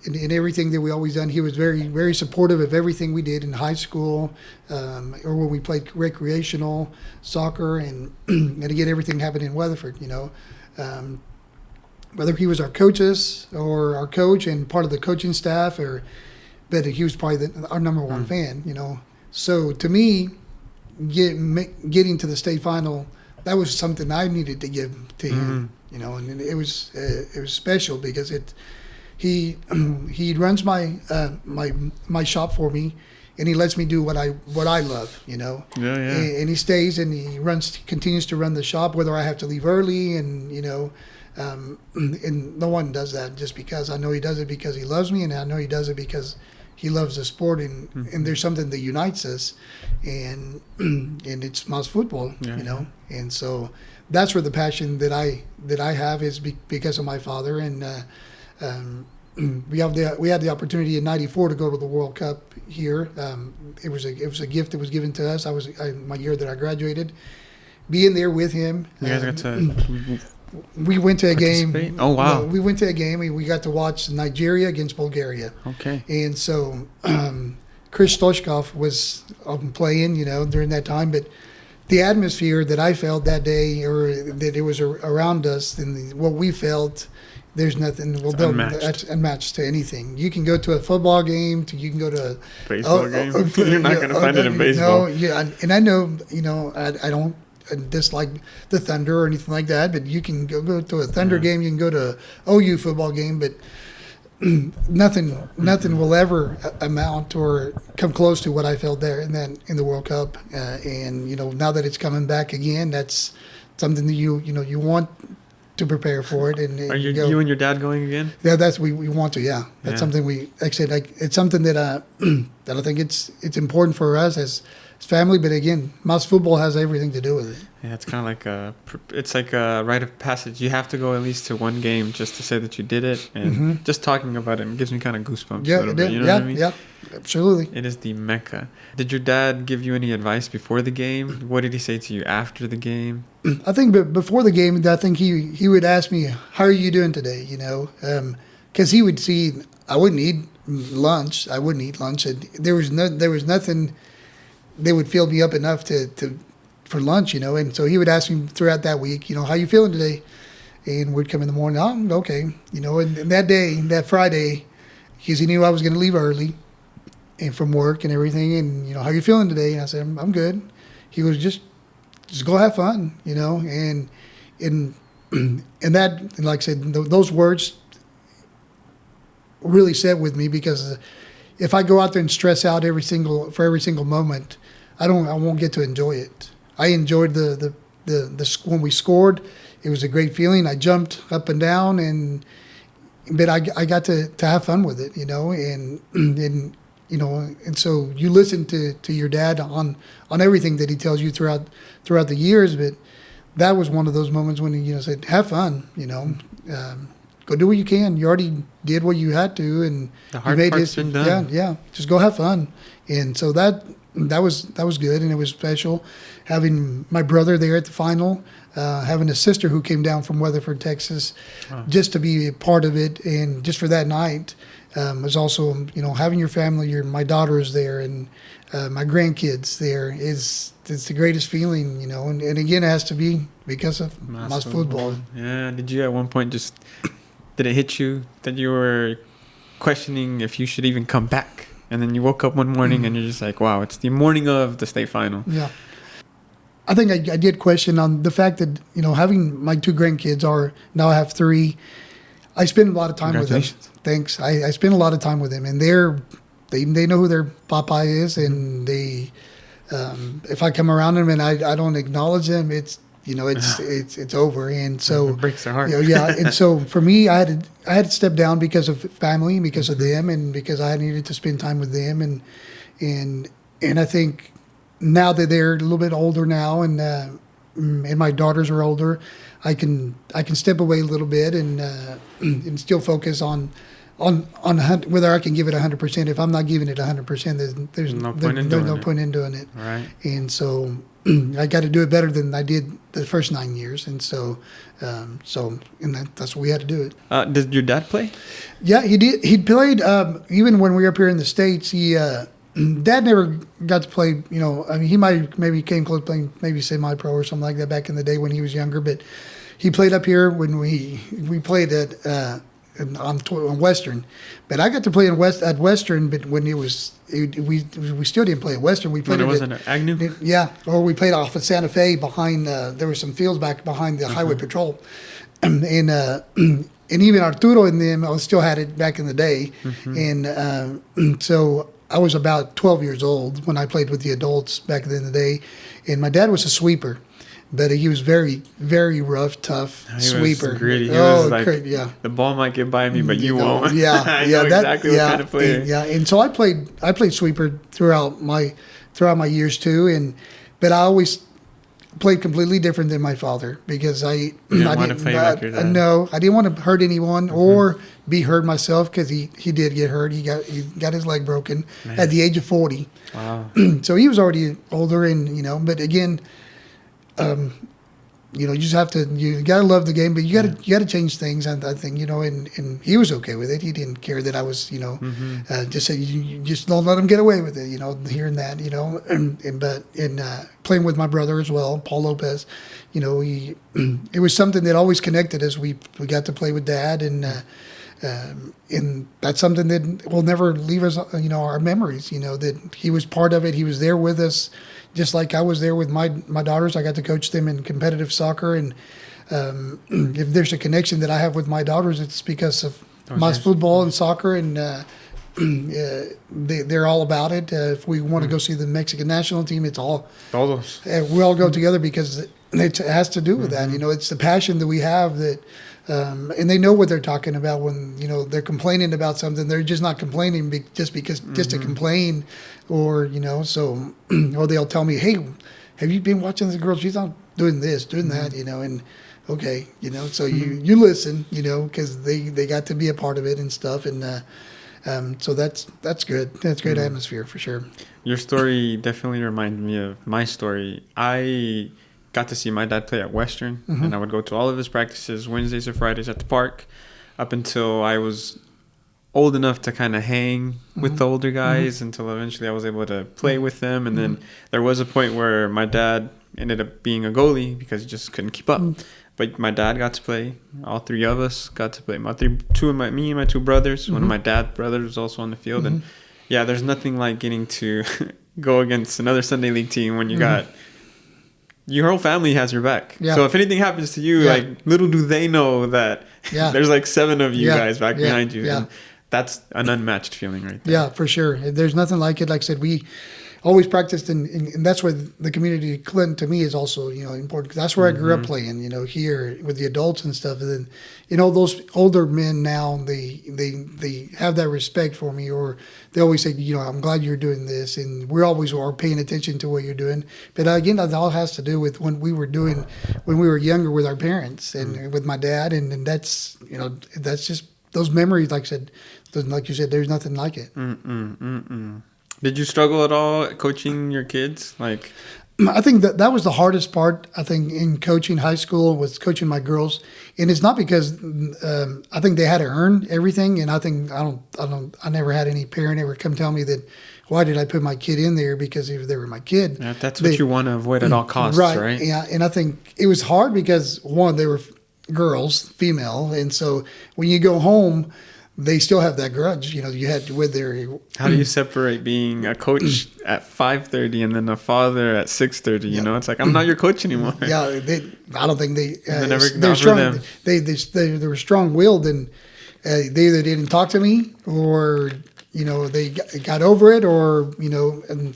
In everything that we always done, he was very, very supportive of everything we did in high school, or when we played recreational soccer, and again, everything happened in Weatherford. Whether he was our coaches or our coach and part of the coaching staff, but he was probably our number one fan. So to me, getting to the state final, that was something I needed to give to him. And it was special because he runs my shop for me, and he lets me do what I love. And he stays and he continues to run the shop, whether I have to leave early, and and no one does that just because. I know he does it because he loves me, and I know he does it because he loves the sport, and there's something that unites us, and it's Mas Futbol, and so that's where the passion that I have is because of my father, and we had the opportunity in '94 to go to the World Cup here. It was a gift that was given to us. My year that I graduated, being there with him. You guys got to. We went to a game. Oh, wow. We went to a game. We got to watch Nigeria against Bulgaria. Okay. And so Chris Stoichkov was playing, during that time. But the atmosphere that I felt that day, or that it was around us, and what we felt, there's nothing that's unmatched to anything. You can go to a football game, you can go to a baseball game. You're not going to find it in baseball. No, yeah, and I know, I don't dislike the Thunder or anything like that, but you can go to a Thunder game, you can go to a OU football game, but nothing will ever amount or come close to what I felt there in the World Cup. And now that it's coming back again, that's something that you want to prepare for it. And are you and your dad going again? Yeah, we want to. Yeah, that's something it's something that that I think it's important for us as family. But again, Mas Futbol has everything to do with it. Yeah, it's kind of like a rite of passage. You have to go at least to one game just to say that you did it, and just talking about it gives me kind of goosebumps. Yeah, a little bit, you know what I mean? Yeah, absolutely. It is the Mecca. Did your dad give you any advice before the game? What did he say to you after the game? I think before the game, I think he would ask me, "How are you doing today?" Because he would see I wouldn't eat lunch. And there was nothing they would fill me up enough for lunch, and so he would ask me throughout that week, how you feeling today? And we'd come in the morning, I'm okay, and that day, that Friday, because he knew I was going to leave early and from work and everything, and how you feeling today? And I said, I'm good. He goes, just go have fun, and that, like I said, those words really set with me, because if I go out there and stress out every single moment, I won't get to enjoy it. I enjoyed the when we scored. It was a great feeling. I jumped up and down, but I got to have fun with it, and so you listen to your dad on everything that he tells you throughout the years, but that was one of those moments when he said, have fun, go do what you can. You already did what you had to, and the hard part's been done. Yeah, just go have fun. And so that was good, and it was special having my brother there at the final, having a sister who came down from Weatherford, Texas, just to be a part of it, and just for that night. Was also, having your family, my daughter is there, and my grandkids there it's the greatest feeling, and again, it has to be because of Mas Futbol. Yeah. Did you at one point did it hit you that you were questioning if you should even come back? And then you woke up one morning and you're just like, wow, it's the morning of the state final. Yeah. I think I did question on the fact that, having my two grandkids now I have three. I spend a lot of time with them. Thanks. I spend a lot of time with them, and they know who their papa is, and they, if I come around them and I don't acknowledge them, it's over, and so it breaks their heart. Yeah, and so for me, I had to step down because of family, because of them, and because I needed to spend time with them, and I think now that they're a little bit older now, and and my daughters are older, I can step away a little bit and still focus on whether I can give it 100%. If I'm not giving it 100%, there's no point in doing it. Right. And so I got to do it better than I did the first 9 years. And so that's what we had to do it. Did your dad play? Yeah, he did. He played even when we were up here in the States. Dad never got to play. I mean, he maybe came close playing maybe semi-pro or something like that back in the day when he was younger. But he played up here when we played at on Western. But I got to play at Western. But when we still didn't play at Western. We played when it wasn't at Agnew. Yeah, or we played off of Santa Fe behind. There were some fields back behind the Highway Patrol, and even Arturo and them, I still had it back in the day, and so I was about 12 years old when I played with the adults back in the day, and my dad was a sweeper, but he was very, very rough, tough sweeper. Was gritty. He was like, yeah. The ball might get by me, but you won't. Yeah, I know exactly what kind of player. And so I played sweeper throughout my years too, but I always played completely different than my father because I didn't want to play like your dad. No, I didn't want to hurt anyone or be hurt myself because he did get hurt. He got his leg broken at the age of 40. Wow. So he was already older, and but again, you just have to. You gotta love the game, but you gotta change things. I think and he was okay with it. He didn't care that I was just say you just don't let him get away with it. Here and that. But playing with my brother as well, Paul Lopez. It was something that always connected us. We got to play with Dad, and that's something that will never leave us. Our memories. That he was part of it. He was there with us. Just like I was there with my daughters, I got to coach them in competitive soccer. And if there's a connection that I have with my daughters, it's because of Mas Futbol and soccer. And they're all about it. If we want to go see the Mexican national team, it's all those. We all go together because it has to do with that. It's the passion that we have that. And they know what they're talking about when they're complaining about something. They're just not complaining just to complain, or so or they'll tell me, "Hey, have you been watching the girl? She's not doing this, doing that," and okay, so you listen, because they got to be a part of it and stuff, and so that's good. That's great atmosphere for sure. Your story definitely reminded me of my story. I got to see my dad play at Western, and I would go to all of his practices Wednesdays or Fridays at the park up until I was old enough to kind of hang with the older guys until eventually I was able to play with them. And then there was a point where my dad ended up being a goalie because he just couldn't keep up. But my dad got to play. All three of us got to play. Me and my two brothers. One of my dad's brothers was also on the field. And yeah, there's nothing like getting to go against another Sunday league team when you got your whole family has your back. Yeah. So if anything happens to you, like little do they know that there's like 7 of you guys back behind you. Yeah. And that's an unmatched feeling right there. Yeah, for sure. There's nothing like it. Like I said, we always practiced, and that's why the community Clinton to me is also important. Cause that's where I grew up playing. Here with the adults and stuff. And then those older men now they have that respect for me, or they always say, I'm glad you're doing this, and we always are paying attention to what you're doing. But again, that all has to do with when we were younger with our parents and with my dad, and that's that's just those memories. Like I said, like you said, there's nothing like it. Did you struggle at all coaching your kids? I think that was the hardest part. I think in coaching high school was coaching my girls, and it's not because I think they had to earn everything. And I think I never had any parent ever come tell me that why did I put my kid in there because they were my kid. Yeah, that's what you want to avoid at all costs, right? Yeah, and I think it was hard because one, they were girls, female, and so when you go home, they still have that grudge. You had with their. How do you separate being a coach at 5:30 and then a father at 6:30? It's like I'm not your coach anymore. Yeah, I don't think they're strong. They were strong-willed, and they either didn't talk to me, or they got over it, or and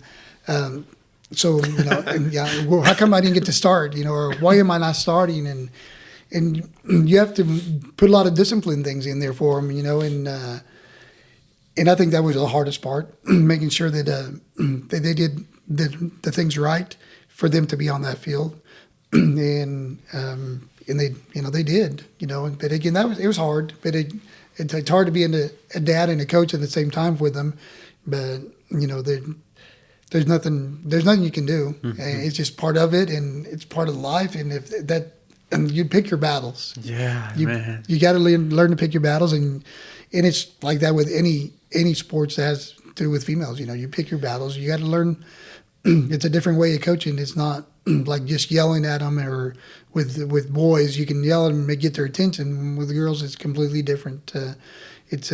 so well, how come I didn't get to start? Or why am I not starting? And you have to put a lot of discipline things in there for them, and I think that was the hardest part, making sure that they did the things right for them to be on that field. and they, they did, but again, it was hard, but it's hard to be a dad and a coach at the same time with them, but there's nothing you can do. It's just part of it, and it's part of life, and you pick your battles. Yeah, man. You got to learn to pick your battles, and it's like that with any sports that has to do with females. You pick your battles. You got to learn. It's a different way of coaching. It's not like just yelling at them, or with boys you can yell at them and get their attention. With girls, it's completely different. It's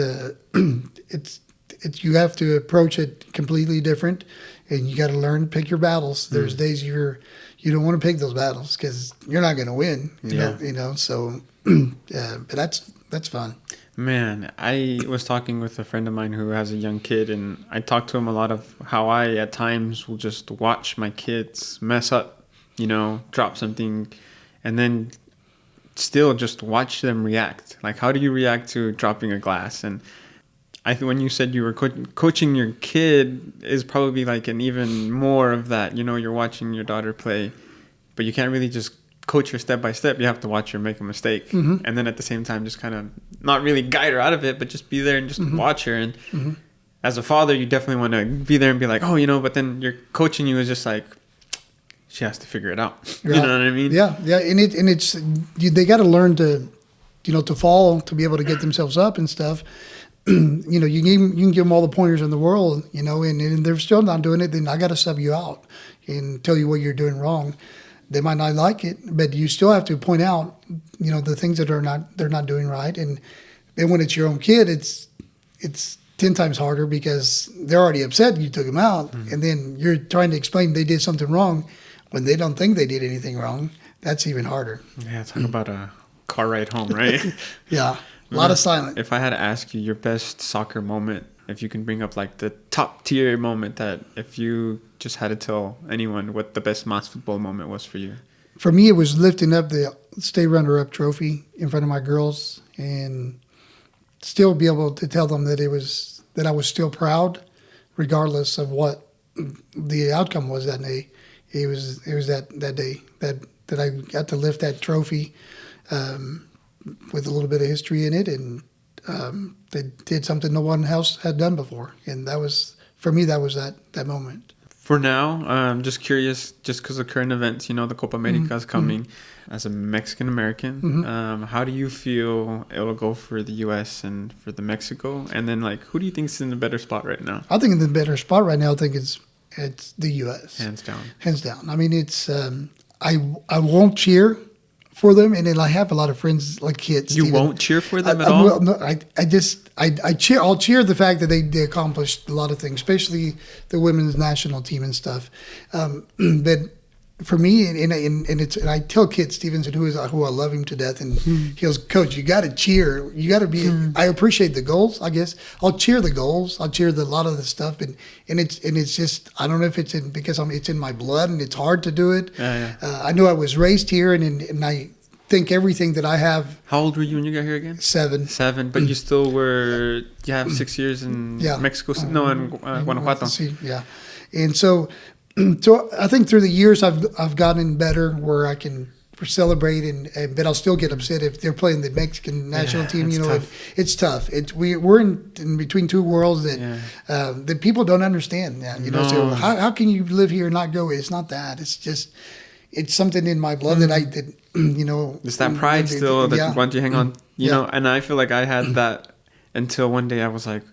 you have to approach it completely different, and you got to learn to pick your battles. There's days you don't want to pick those battles because you're not going to win. You know. So, but that's fun. Man, I was talking with a friend of mine who has a young kid, and I talked to him a lot of how I, at times, will just watch my kids mess up, drop something, and then still just watch them react. Like, how do you react to dropping a glass? And I think when you said you were coaching your kid is probably like an even more of that. You're watching your daughter play, but you can't really just coach her step by step. You have to watch her make a mistake, and then at the same time just kind of not really guide her out of it, but just be there and just watch her. And as a father, you definitely want to be there and be like, but then your coaching you is just like, she has to figure it out. Right. You know what I mean? Yeah, and it's they got to learn to to fall, to be able to get themselves up and stuff. You can give them all the pointers in the world, and they're still not doing it, then I got to sub you out and tell you what you're doing wrong. They might not like it, but you still have to point out, the things that they're not doing right. And then when it's your own kid, it's 10 times harder because they're already upset you took them out, and then you're trying to explain they did something wrong when they don't think they did anything wrong. That's even harder. Yeah, talk about a car ride home, right? Yeah, a lot of silence. If I had to ask you your best soccer moment, if you can bring up like the top tier moment, that if you just had to tell anyone what the best Mas Futbol moment was for you. For me, it was lifting up the state runner-up trophy in front of my girls and still be able to tell them that I was still proud, regardless of what the outcome was that day. It was that day that I got to lift that trophy with a little bit of history in it, and they did something no one else had done before, and that was, for me, that was that moment. For now, I'm just curious, just because of current events, the Copa America is coming. As a Mexican American, how do you feel it'll go for the U.S. and for the Mexico? And then, who do you think is in a better spot right now? I think in the better spot right now, I think it's the U.S. Hands down. Hands down. I mean, it's I won't cheer for them, and then I have a lot of friends like kids. You won't cheer for them at all? Well, no, I cheer. I'll cheer the fact that they accomplished a lot of things, especially the women's national team and stuff. But for me, and I tell Kit Stevenson, who I love him to death, and he goes, "Coach, you got to cheer. You got to be." I appreciate the goals. I guess I'll cheer the goals. I'll cheer a lot of the stuff, and it's just, I don't know if it's because it's in my blood and it's hard to do it. I know I was raised here, and I think everything that I have. How old were you when you got here again? 7. 7, but you still were. You have 6 years in Mexico. No, in Guanajuato. Yeah, and so I think through the years I've gotten better where I can celebrate, but I'll still get upset if they're playing the Mexican national team. It's tough. We're in between two worlds that people don't understand. So how can you live here and not go? It's not that. It's just it's something in my blood that It's that pride still that once you hang on. And I feel like I had that until one day I was like,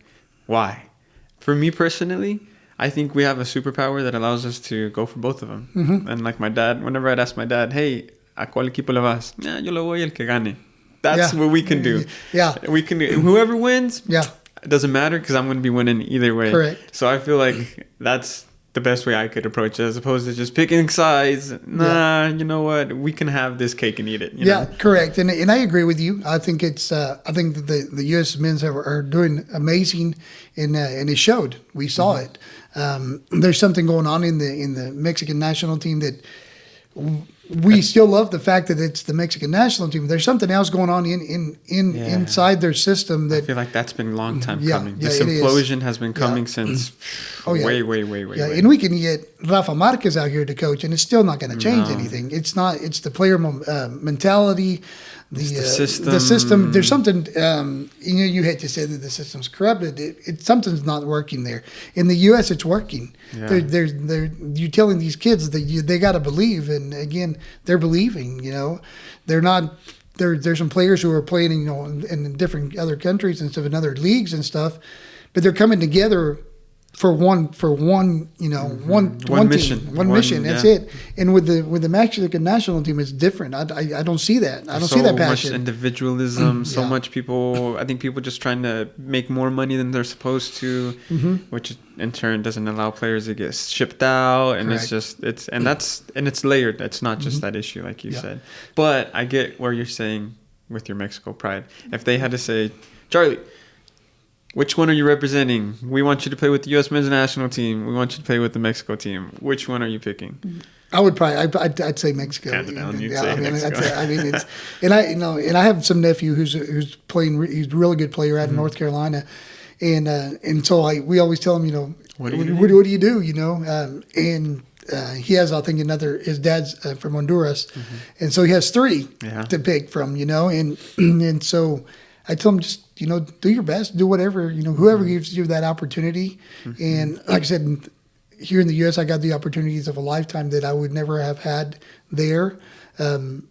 why? For me personally, I think we have a superpower that allows us to go for both of them. And like my dad, whenever I'd ask my dad, hey, ¿a cuál equipo le vas? Yo le voy el que gane. That's what we can do. Yeah. We can do. Whoever wins, it doesn't matter because I'm going to be winning either way. Correct. So I feel like that's the best way I could approach it, as opposed to just picking sides. You know what? We can have this cake and eat it. You know? Correct. And I agree with you. I think it's. I think that the U.S. men's are doing amazing, and it showed. We saw it. There's something going on in the Mexican national team that we still love the fact that it's the Mexican national team. There's something else going on inside their system that I feel like that's been a long time coming. Yeah, this implosion has been coming since way. And we can get Rafa Marquez out here to coach, and it's still not going to change anything. It's not. It's the player mentality. The system. The system. There's something. You hate to say that the system's corrupted. Something's not working there. In the U.S., it's working. Yeah. You're telling these kids that they got to believe, and again, they're believing. They're not. There's some players who are playing, in different other countries and stuff, in other leagues and stuff, but they're coming together for one one mission. That's it. And with the Mexican national team, it's different. I don't see that. I don't see that passion. So much individualism. So much people. I think people just trying to make more money than they're supposed to, which in turn doesn't allow players to get shipped out. And Correct. It's layered. It's not just that issue, like you said. But I get where you're saying with your Mexico pride. If they had to say, Charlie, which one are you representing? We want you to play with the U.S. men's national team. We want you to play with the Mexico team. Which one are you picking? I would probably. I'd say Mexico. And I have some nephew who's playing. He's a really good player out of North Carolina, and so we always tell him, what do you do? And he has, I think, his dad's from Honduras, and so he has three to pick from. And so I tell him just. Do your best, do whatever, whoever gives you that opportunity. And like I said, here in the U.S., I got the opportunities of a lifetime that I would never have had there. And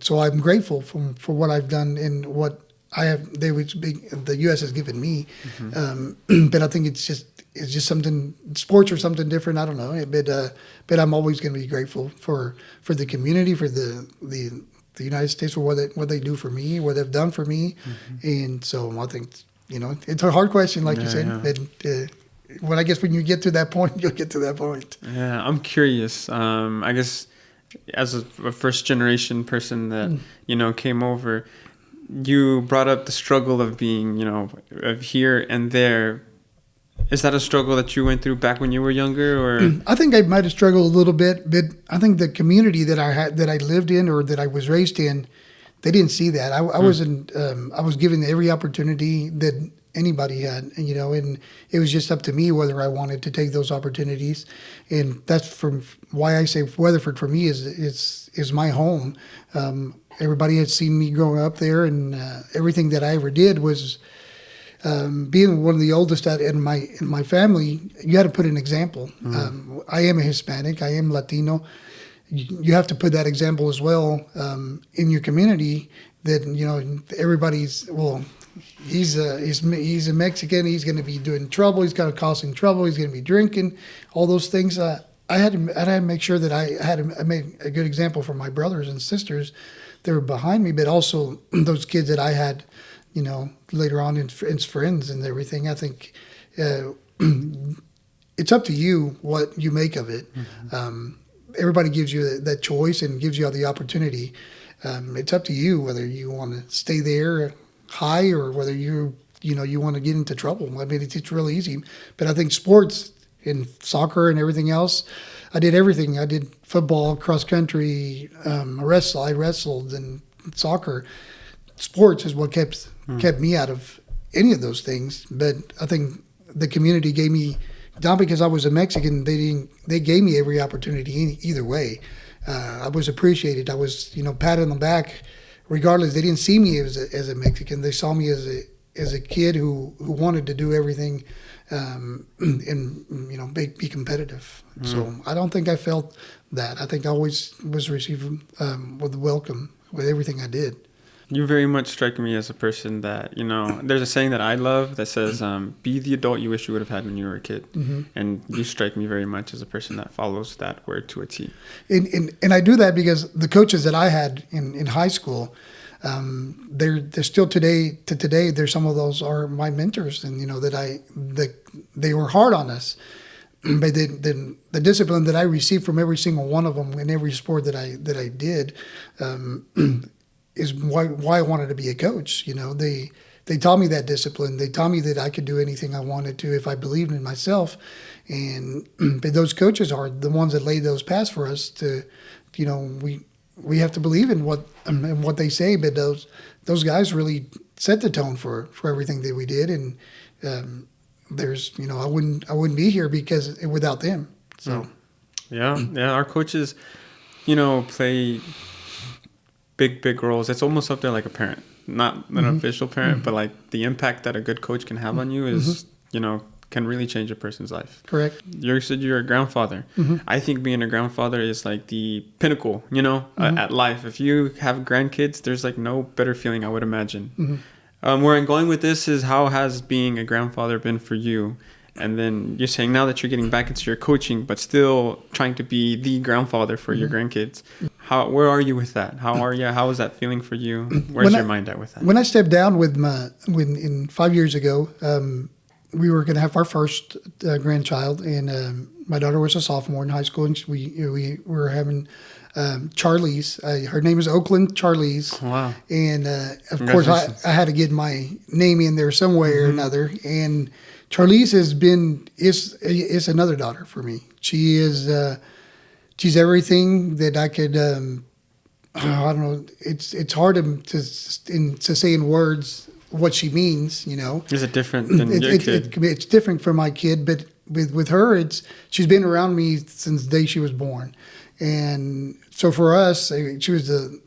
so I'm grateful for what I've done and what I have, the U.S. has given me. But I think it's just something, sports or something different. I don't know. But I'm always going to be grateful for the community, for the United States, for what they do for me, what they've done for me. And so I think, it's a hard question, like you said. Yeah. But I guess when you get to that point, you'll get to that point. Yeah, I'm curious. I guess as a first-generation person that, came over, you brought up the struggle of being, of here and there. Is that a struggle that you went through back when you were younger, or? I think I might have struggled a little bit, but I think the community that I lived in or that I was raised in, they didn't see that. I wasn't. I was given every opportunity that anybody had, and it was just up to me whether I wanted to take those opportunities, and that's from why I say Weatherford for me is my home. Everybody had seen me growing up there, and everything that I ever did was. Being one of the oldest in my family, you had to put an example. I am a Hispanic. I am Latino. You have to put that example as well in your community. That everybody's he's a Mexican. He's going to be doing trouble. He's going to causing trouble. He's going to be drinking. All those things. I had to make sure that I made a good example for my brothers and sisters that were behind me, but also those kids that I had. Later on in friends and everything. I think it's up to you what you make of it. Everybody gives you that choice and gives you the opportunity. It's up to you whether you want to stay there high or whether you want to get into trouble. I mean, it's really easy. But I think sports and soccer and everything else, I did everything. I did football, cross country, I wrestled, and soccer. Sports is what kept me out of any of those things. But I think the community gave me, not because I was a Mexican, they gave me every opportunity either way. I was appreciated. I was, patted on the back. Regardless, they didn't see me as a Mexican. They saw me as a kid who wanted to do everything and be competitive. So I don't think I felt that. I think I always was received with welcome with everything I did. You very much strike me as a person that, there's a saying that I love that says, be the adult you wish you would have had when you were a kid. And you strike me very much as a person that follows that word to a T. And I do that because the coaches that I had in high school, they're still today, there's some of those are my mentors, and, that they were hard on us. But the discipline that I received from every single one of them in every sport that I did, is why I wanted to be a coach. They taught me that discipline. They taught me that I could do anything I wanted to if I believed in myself. And but those coaches are the ones that laid those paths for us to we have to believe in what they say, but those guys really set the tone for everything that we did, and I wouldn't be here without them. So yeah, our coaches, play big roles. It's almost up there like a parent, not an official parent, but like the impact that a good coach can have on you is can really change a person's life. Correct. You said you're a grandfather. I think being a grandfather is like the pinnacle, at life. If you have grandkids, there's like no better feeling, I would imagine. Where I'm going with this is, how has being a grandfather been for you? And then you're saying now that you're getting back into your coaching, but still trying to be the grandfather for your grandkids. Where are you with that? How is that feeling for you? Where's your mind at with that? When I stepped down in 5 years ago, we were going to have our first grandchild, and my daughter was a sophomore in high school, and we were having Charlize. Her name is Oakland Charlize. Wow. And of course, I had to get my name in there some way or another. And Charlize is another daughter for me. She is she's everything that I could. I don't know. It's hard to say in words what she means. Is it different than your kid? It's different from my kid, but with her, she's been around me since the day she was born. And so for us, she was the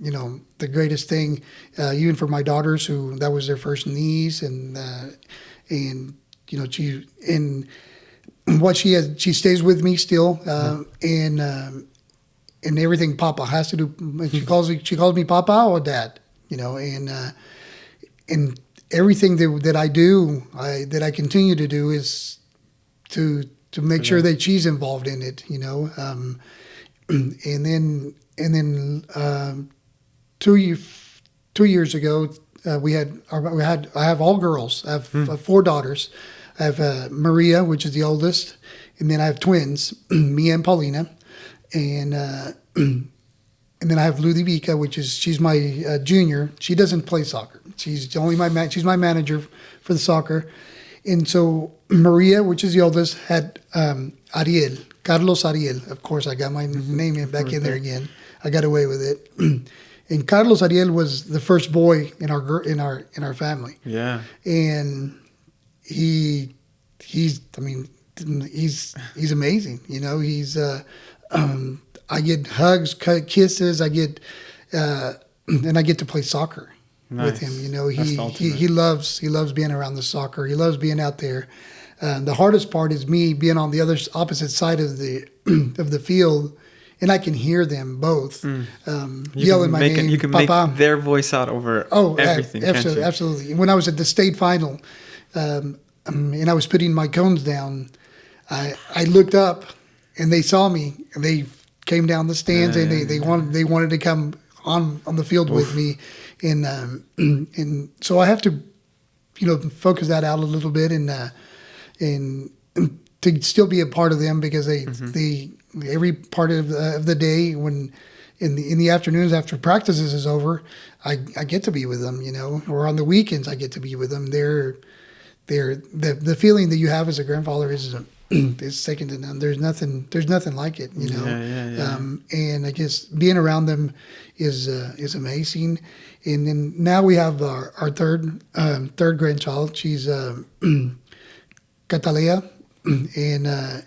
greatest thing, even for my daughters, who that was their first niece, and what she has, she stays with me still, and everything Papa has to do. She calls me Papa or Dad, and everything that I do, that I continue to do, is to make sure that she's involved in it, And then 2 years ago, I have all girls. I have 4 daughters. I have Maria, which is the oldest, and then I have twins, Mia and Paulina, and then I have Ludovica, she's my junior. She doesn't play soccer. She's she's my manager for the soccer, and so Maria, which is the oldest, had Ariel. Carlos Ariel. Of course, I got my name back in there again. I got away with it. And Carlos Ariel was the first boy in our family. Yeah. And he's amazing. He's I get hugs, kisses. I get and I get to play soccer with him. He loves being around the soccer. He loves being out there. The hardest part is me being on the opposite side of the field, and I can hear them both yelling my name. You can Papa. make their voice out over everything. Absolutely. When I was at the state final, and I was putting my cones down, I looked up, and they saw me, and they came down the stands, and they wanted to come on the field with me, and so I have to, focus that out a little bit, and to still be a part of them, because they every part of the day, when in the afternoons after practices is over, I get to be with them, or on the weekends I get to be with them. They're the feeling that you have as a grandfather is second to none. There's nothing like it, Yeah. And I guess being around them is amazing. And then now we have our third grandchild. She's Catalea, and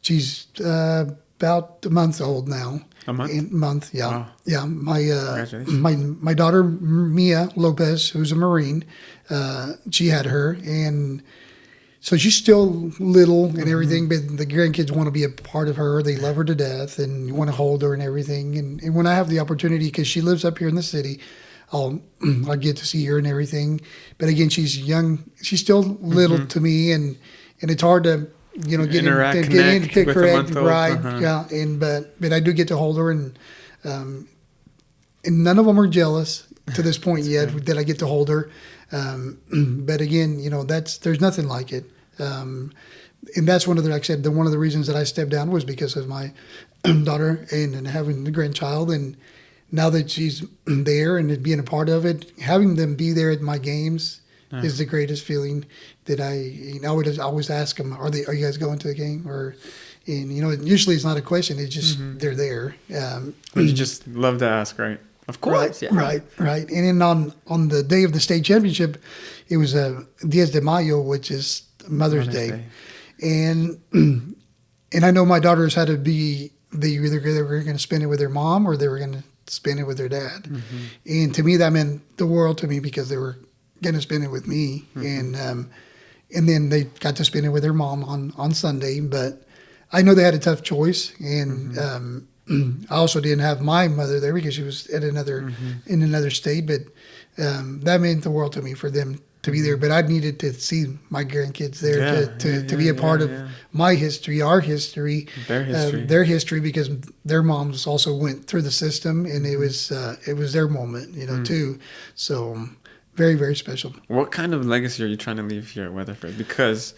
she's about a month old now. A month, yeah. Wow. Yeah. Congratulations. My daughter Mia Lopez, who's a Marine, she had her, and so she's still little and everything, but the grandkids want to be a part of her. They love her to death and want to hold her and everything. And when I have the opportunity, because she lives up here in the city, I'll get to see her and everything. But again, she's young. She's still little to me, and it's hard to get in, correct, right? Yeah. And but I do get to hold her, and none of them are jealous to this point yet that I get to hold her. But again, there's nothing like it. And that's one of the reasons that I stepped down was because of my daughter and having the grandchild. And now that she's there and being a part of it, having them be there at my games is the greatest feeling. That I would always ask them, are you guys going to the game? And, usually it's not a question. It's just they're there. But you just love to ask, right? Of course. Right. And then on the day of the state championship, it was Diaz de Mayo, which is Mother's Day. And I know my daughters had to be, they were going to spend it with their mom or they were going to spend it with their dad. And to me, that meant the world to me because they were going to spend it with me. And then they got to spend it with their mom on Sunday. But I know they had a tough choice. And I also didn't have my mother there because she was at in another state. But that meant the world to me for them to be there. But I needed to see my grandkids there to be a part of my history, our history, their history, because their moms also went through the system, and it was their moment, too. So very, very special. What kind of legacy are you trying to leave here at Weatherford? Because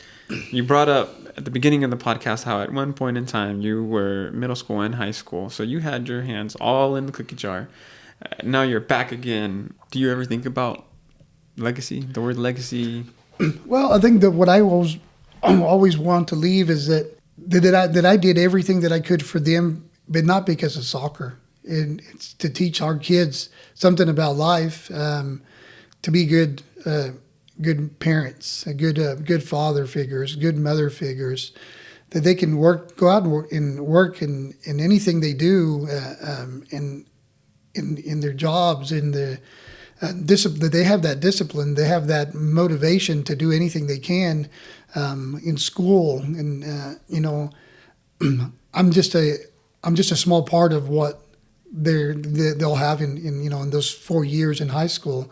you brought up at the beginning of the podcast how at one point in time you were middle school and high school, so you had your hands all in the cookie jar. Now you're back again. Do you ever think about legacy, the word legacy? Well, I think that what I always want to leave is that I did everything that I could for them, but not because of soccer. And it's to teach our kids something about life, to be good parents, good father figures, good mother figures, that they can go out and work in anything they do, in their jobs, in the that they have that discipline, they have that motivation to do anything they can in school, and I'm just a small part of what they'll have in those 4 years in high school,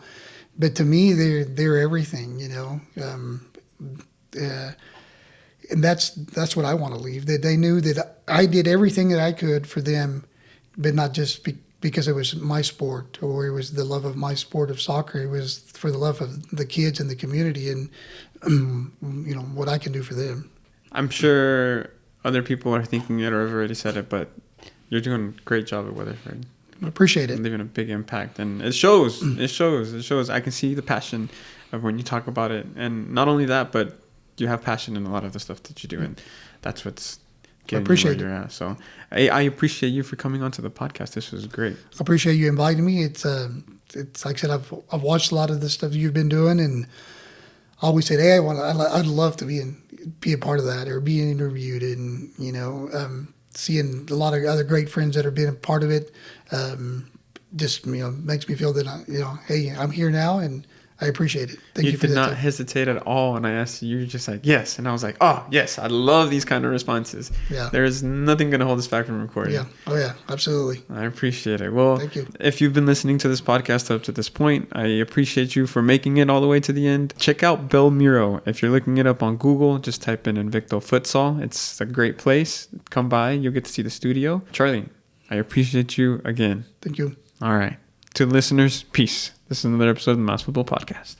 but to me they're everything, and that's what I want to leave, that they knew that I did everything that I could for them, but not just because it was my sport or it was the love of my sport of soccer. It was for the love of the kids and the community and, what I can do for them. I'm sure other people are thinking it or have already said it, but you're doing a great job at Weatherford. I appreciate it. Leaving a big impact. And it shows. It shows. I can see the passion of when you talk about it. And not only that, but you have passion in a lot of the stuff that you do. And that's what's getting you where you're at. So I appreciate you for coming onto the podcast. This was great. I appreciate you inviting me. It's like I said, I've watched a lot of the stuff you've been doing, and I always said, hey, I'd love to be a part of that or be interviewed, and seeing a lot of other great friends that have been a part of it, just makes me feel that hey, I'm here now, and I appreciate it. Thank you for that. You did not hesitate at all when I asked you. You're just like, yes. And I was like, oh, yes. I love these kind of responses. Yeah. There is nothing going to hold us back from recording. Yeah. Oh, yeah. Absolutely. I appreciate it. Well, thank you. If you've been listening to this podcast up to this point, I appreciate you for making it all the way to the end. Check out Belmiro. If you're looking it up on Google, just type in Invicto Futsal. It's a great place. Come by. You'll get to see the studio. Charlie, I appreciate you again. Thank you. All right. To listeners, peace. This is another episode of the Mas Futbol Podcast.